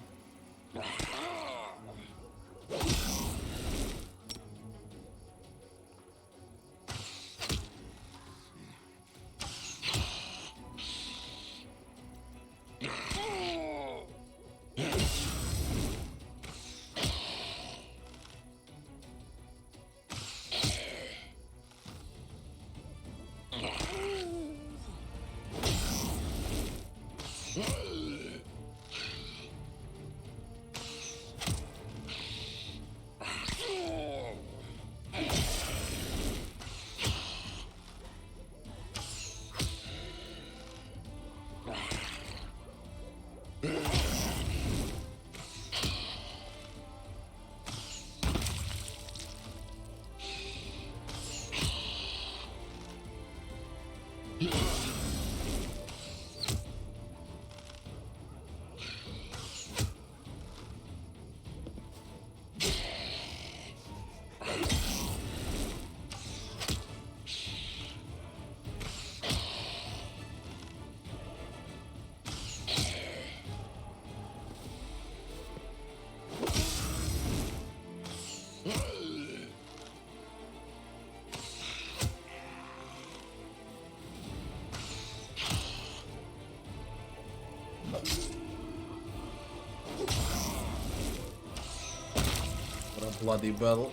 Bloody battle.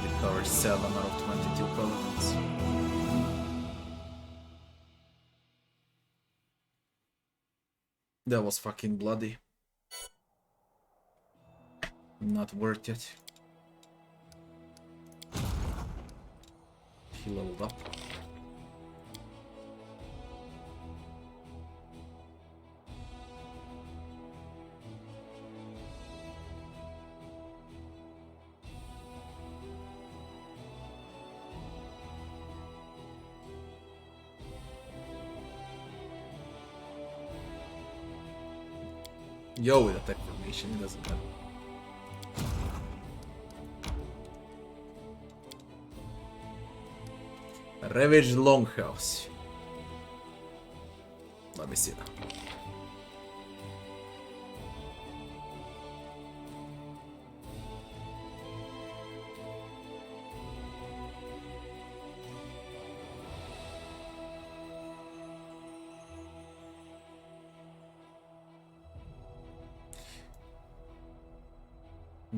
Recovered 7 out of 22 colonies. That was fucking bloody. Not worth it. He leveled up. Yo, with attack formation, it doesn't matter. Ravaged Longhouse. Let me see now.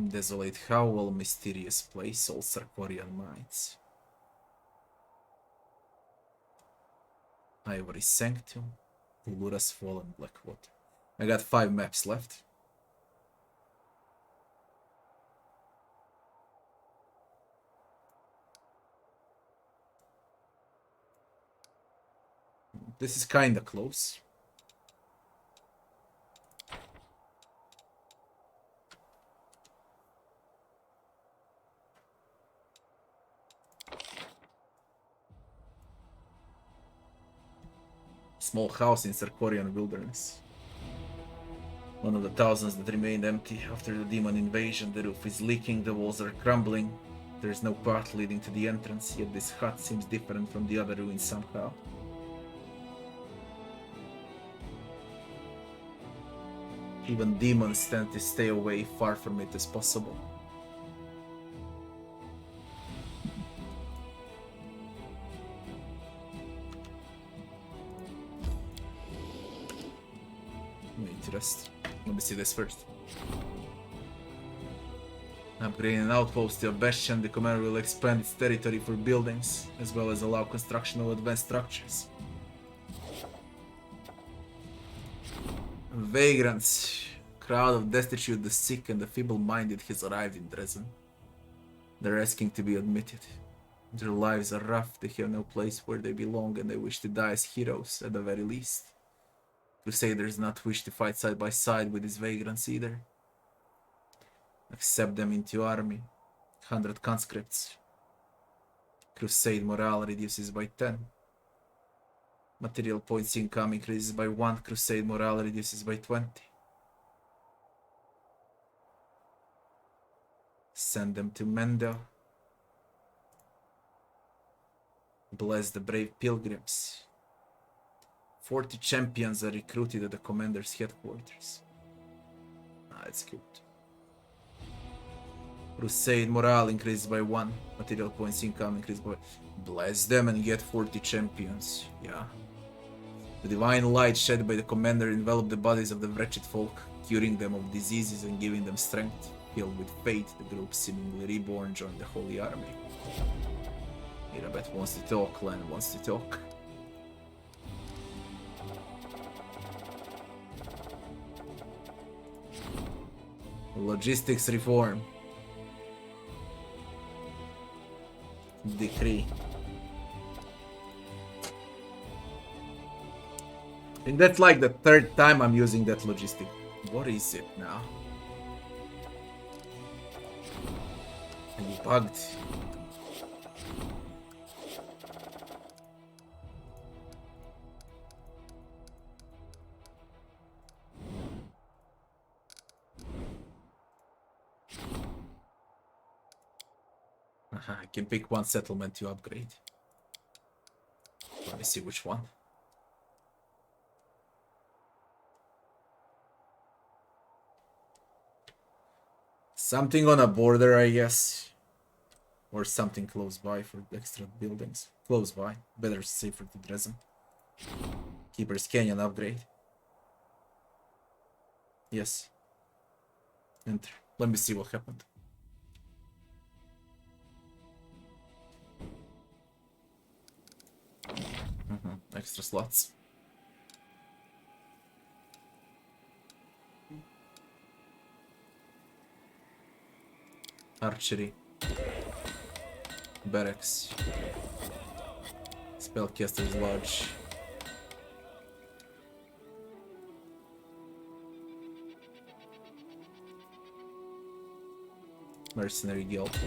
Desolate Howl, Mysterious Place, all Sarkorian Mines. Ivory Sanctum, Lura's Fallen Blackwater. I got 5 maps left. This is kinda close. Small house in Sarkorian wilderness. One of the thousands that remained empty after the demon invasion. The roof is leaking, the walls are crumbling. There is no path leading to the entrance, yet this hut seems different from the other ruins somehow. Even demons tend to stay away far from it as possible. Let me see this first. Upgrading an outpost to a bastion, the commander will expand its territory for buildings, as well as allow construction of advanced structures. Vagrants. Crowd of destitute, the sick, and the feeble-minded has arrived in Dresden. They're asking to be admitted. Their lives are rough, they have no place where they belong, and they wish to die as heroes, at the very least. Crusaders not wish to fight side by side with these vagrants either. Accept them into army. 100 conscripts. Crusade morale reduces by 10. Material points income increases by 1. Crusade morale reduces by 20. Send them to Mendo. Bless the brave pilgrims. 40 champions are recruited at the commander's headquarters. That's good. Crusade morale increases by 1. Material points income increased by... Bless them and get 40 champions. Yeah. The divine light shed by the commander enveloped the bodies of the wretched folk, curing them of diseases and giving them strength. Filled with faith, the group seemingly reborn joined the Holy Army. Irabet wants to talk, Len wants to talk. Logistics reform. Decree. I think that's like the 3rd time I'm using that logistic. What is it now? Are you bugged? I can pick one settlement to upgrade. Let me see which one. Something on a border, I guess. Or something close by for extra buildings. Close by. Better safer to Dresden. Keeper's Canyon upgrade. Yes. Enter. Let me see what happened. Extra slots. Archery. Barracks. Spellcaster's Lodge. Mercenary Guild.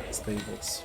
Stables.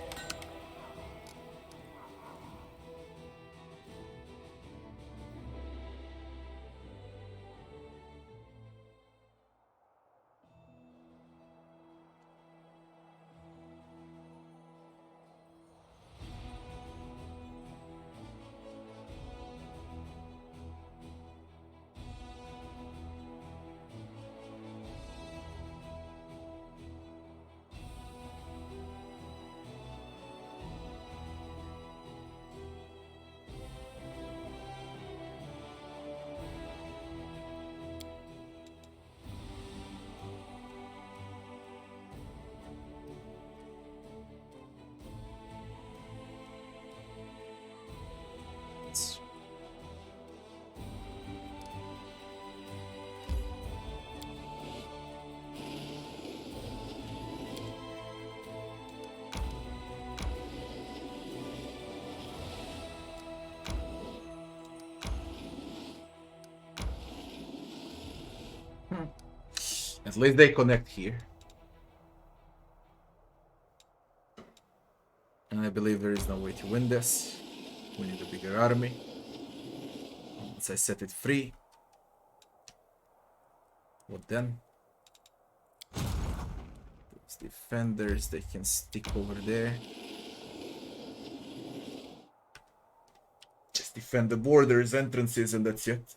At least they connect here. And I believe there is no way to win this. We need a bigger army. Once I set it free, what then? Those defenders, they can stick over there. Just defend the borders, entrances, and that's it.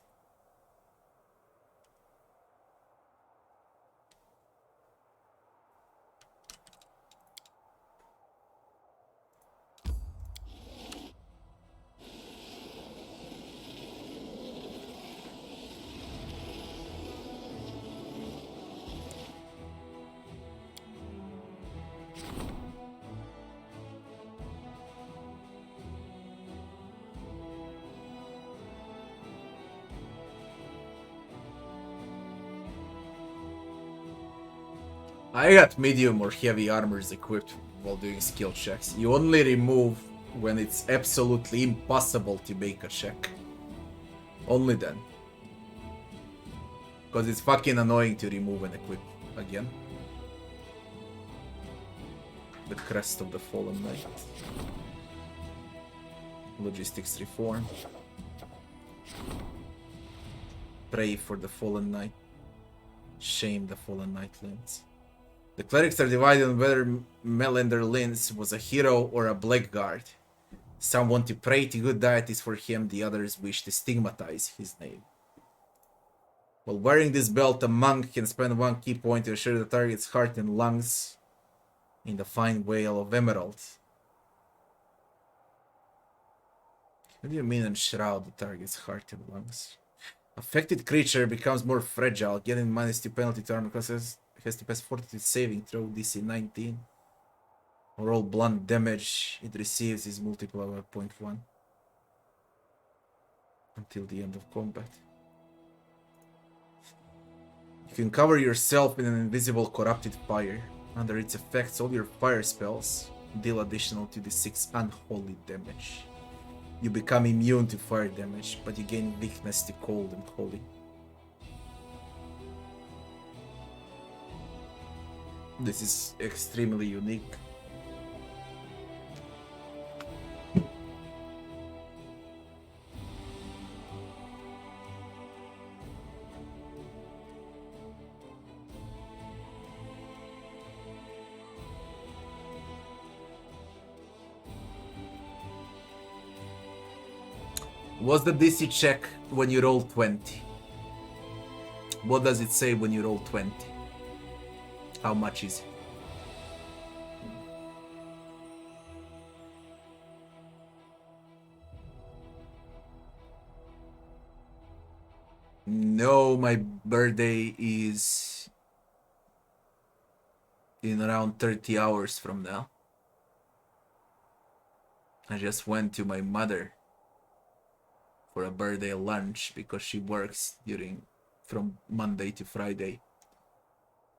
I got medium or heavy armors equipped while doing skill checks. You only remove when it's absolutely impossible to make a check. Only then. Because it's fucking annoying to remove and equip again. The Crest of the Fallen Knight. Logistics Reform. Pray for the Fallen Knight. Shame the Fallen Knight lands. The clerics are divided on whether Melander Linz was a hero or a blackguard. Some want to pray to good deities for him, the others wish to stigmatize his name. While wearing this belt, a monk can spend one key point to assure the target's heart and lungs in the fine whale of emerald. What do you mean enshroud the target's heart and lungs? Affected creature becomes more fragile, getting -2 penalty to armor classes. Has to pass fortitude saving throw DC 19. Or all blunt damage it receives is multiplied by 0.1 until the end of combat. You can cover yourself in an invisible corrupted fire. Under its effects, all your fire spells deal additional to the 6 unholy damage. You become immune to fire damage, but you gain weakness to cold and holy. This is extremely unique. What's the DC check when you roll 20? What does it say when you roll 20? How much is it? No, my birthday is in around 30 hours from now. I just went to my mother for a birthday lunch because she works from Monday to Friday.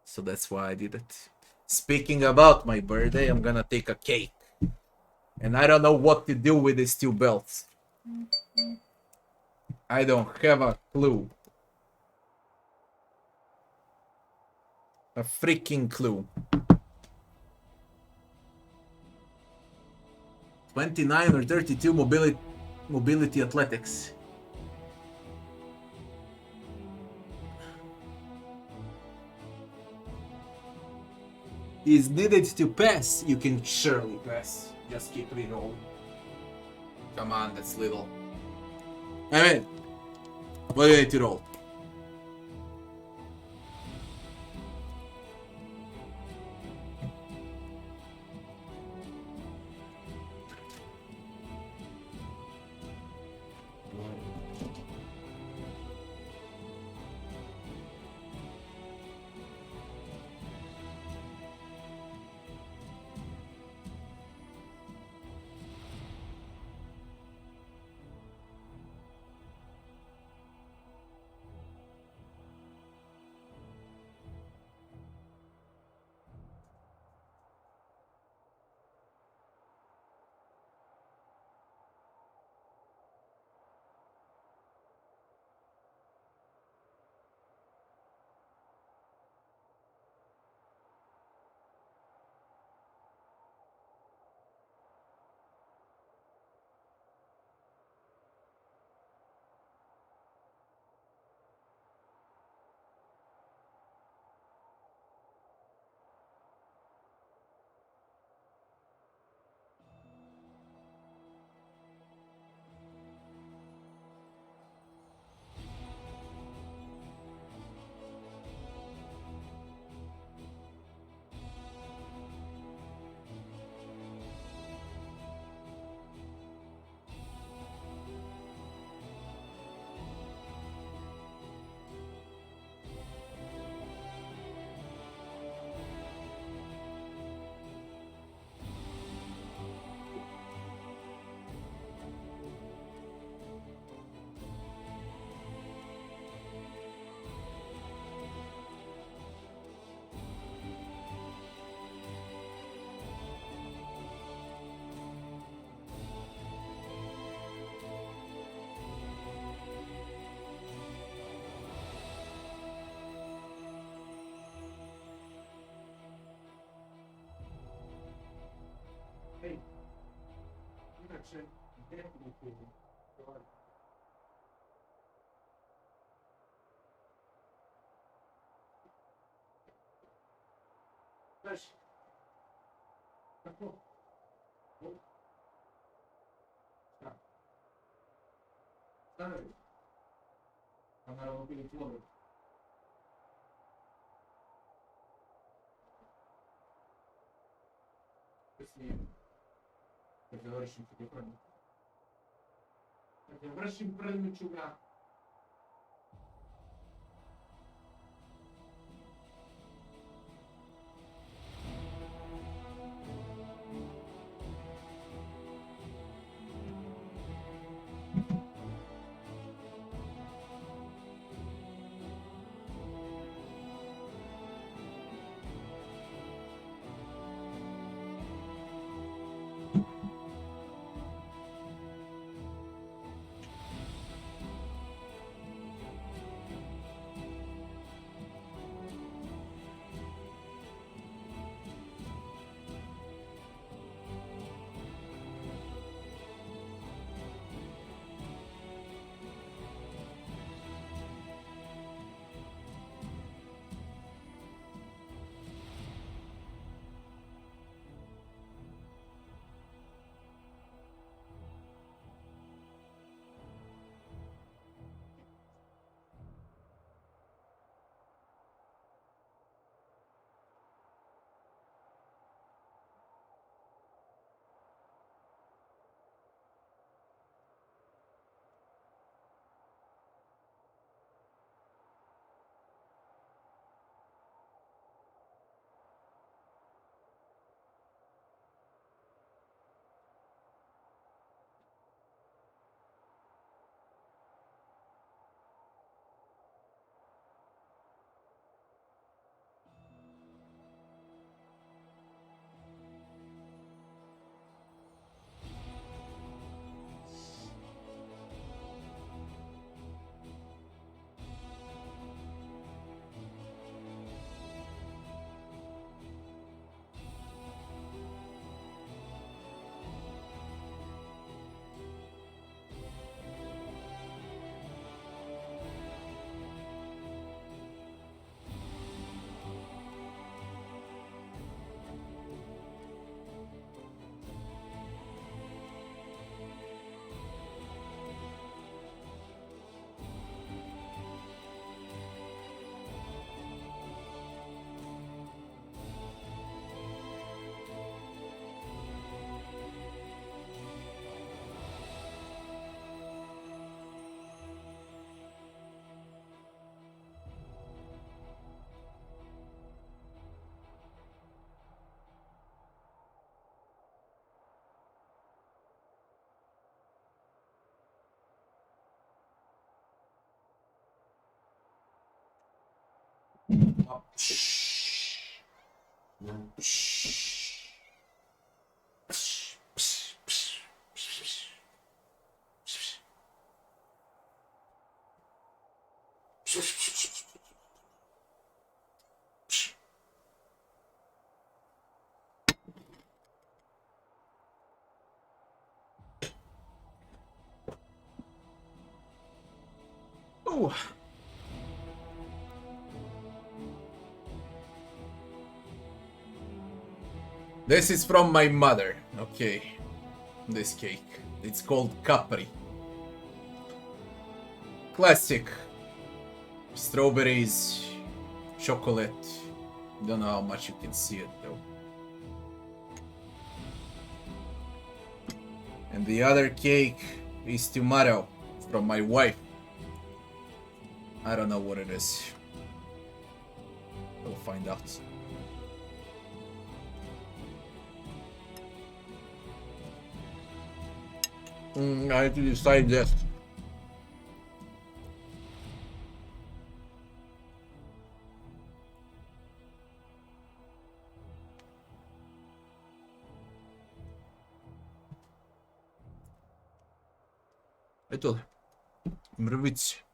So that's why I did it. Speaking about my birthday, I'm gonna take a cake. And I don't know what to do with these 2 belts. I don't have a clue. A freaking clue. 29 or 32 mobility athletics. Is needed to pass. You can surely pass. Just keep re-rolling. Come on, that's little. I mean, what do you need to roll? Oh. This is from my mother. Okay. This cake. It's called Capri. Classic. Strawberries, chocolate. Don't know how much you can see it though. And the other cake is tomato from my wife. I don't know what it is. We'll find out. I have to decide this. Ето, мръвици.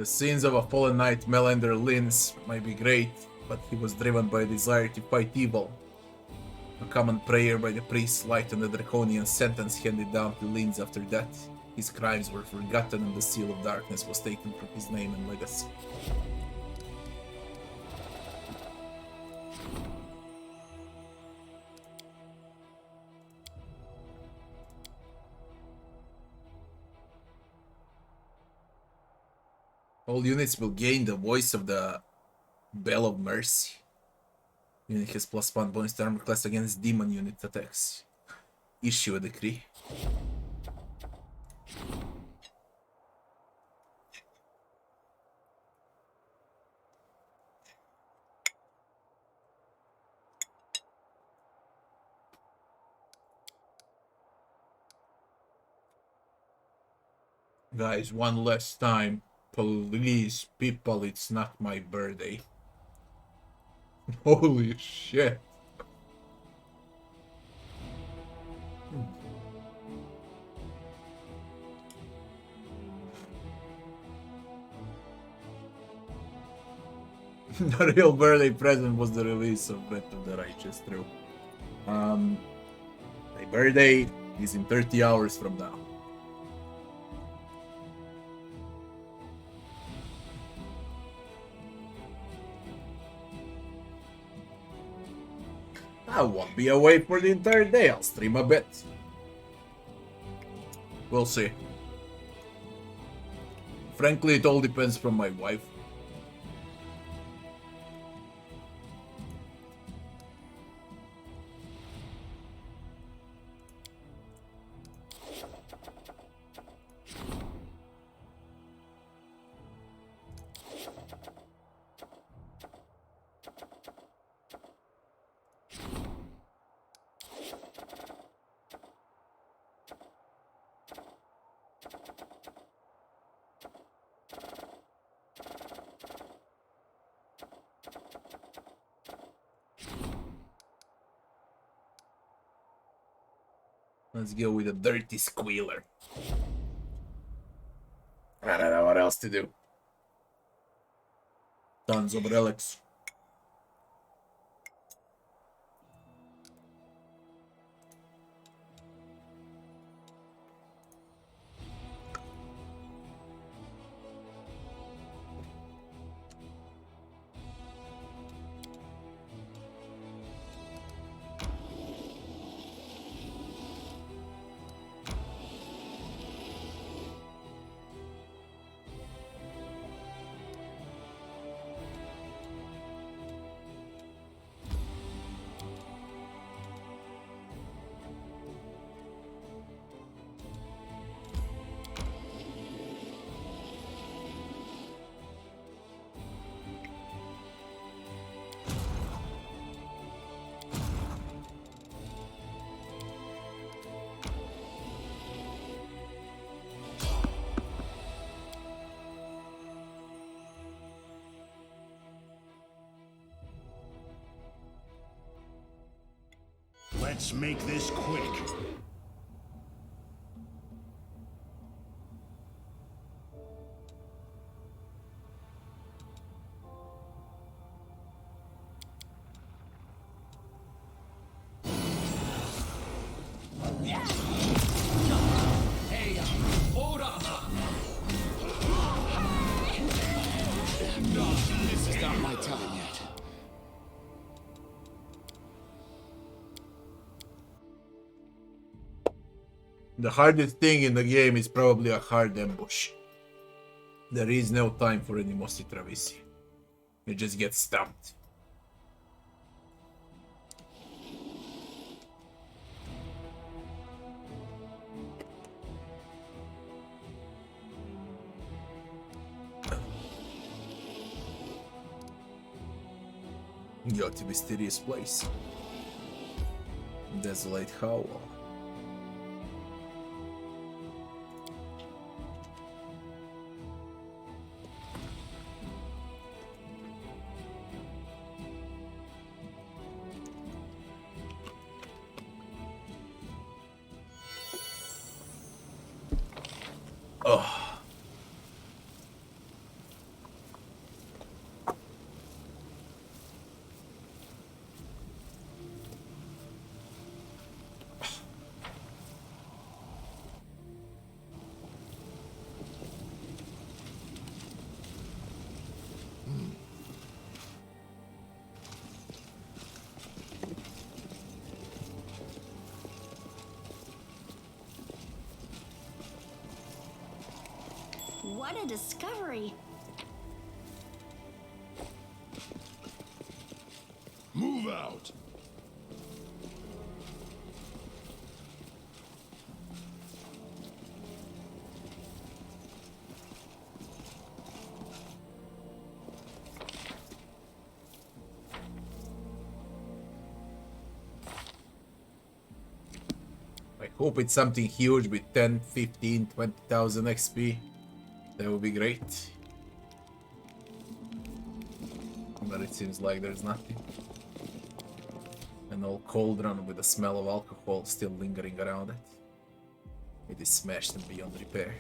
The scenes of a fallen knight Melander Linz might be great, but he was driven by a desire to fight evil. A common prayer by the priest lightened the draconian sentence handed down to Linz after death. His crimes were forgotten and the seal of darkness was taken from his name and legacy. All units will gain the voice of the Bell of Mercy. Unit has +1 bonus to armor class against demon unit attacks. Issue a decree. Guys, one last time. Please, people, it's not my birthday. Holy shit. The real birthday present was the release of Breath of the Righteous True. My birthday is in 30 hours from now. I won't be away for the entire day. I'll stream a bit. We'll see. Frankly, it all depends from my wife. Let's go with a dirty squealer. I don't know what else to do. Tons of relics. Let's make this quick. This is not my time yet. The hardest thing in the game is probably a hard ambush. There is no time for any Mossy Travisi. You just get stumped. Yacht, mysterious place. Desolate Howl. What a discovery. Move out. I hope it's something huge with 10, 15, 20,000 XP. That would be great. But it seems like there's nothing. An old cauldron with the smell of alcohol still lingering around it. It is smashed and beyond repair.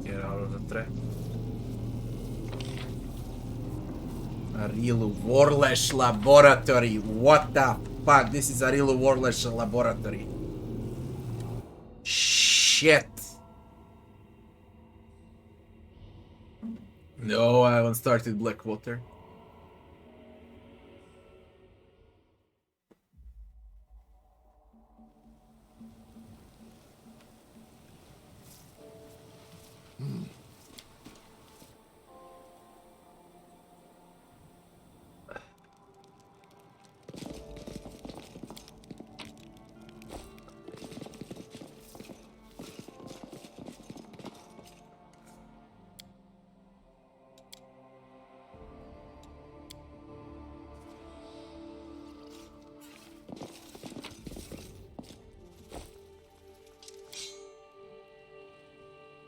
Get out of the trap. A real Warlash laboratory. What the fuck? This is a real Warlash laboratory. Shit. No, I haven't started Blackwater.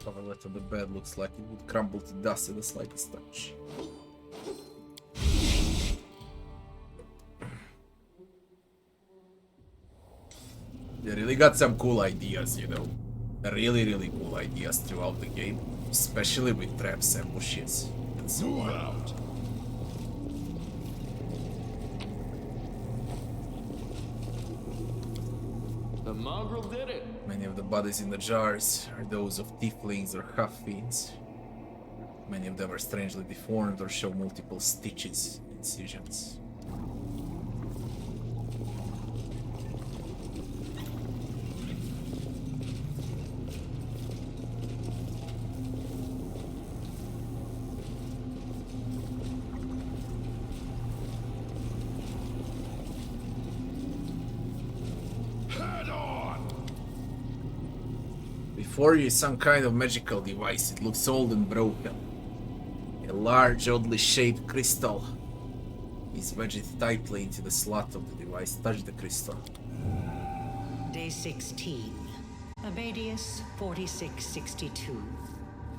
Coverlet of the bed looks like it would crumble to dust at the slightest touch. They really got some cool ideas, you know. Really cool ideas throughout the game. Especially with traps, ambushes, and so Move on. out. The mongrel did it. Many of the bodies in the jars are those of tieflings or half-fiends. Many of them are strangely deformed or show multiple stitches, incisions. Head on. Before you is some kind of magical device. It looks old and broken. A large, oddly shaped crystal is wedged tightly into the slot of the device. Touch the crystal. Day 16. Abadius 4662.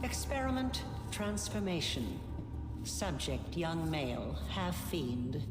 Experiment transformation. Subject young male, half fiend.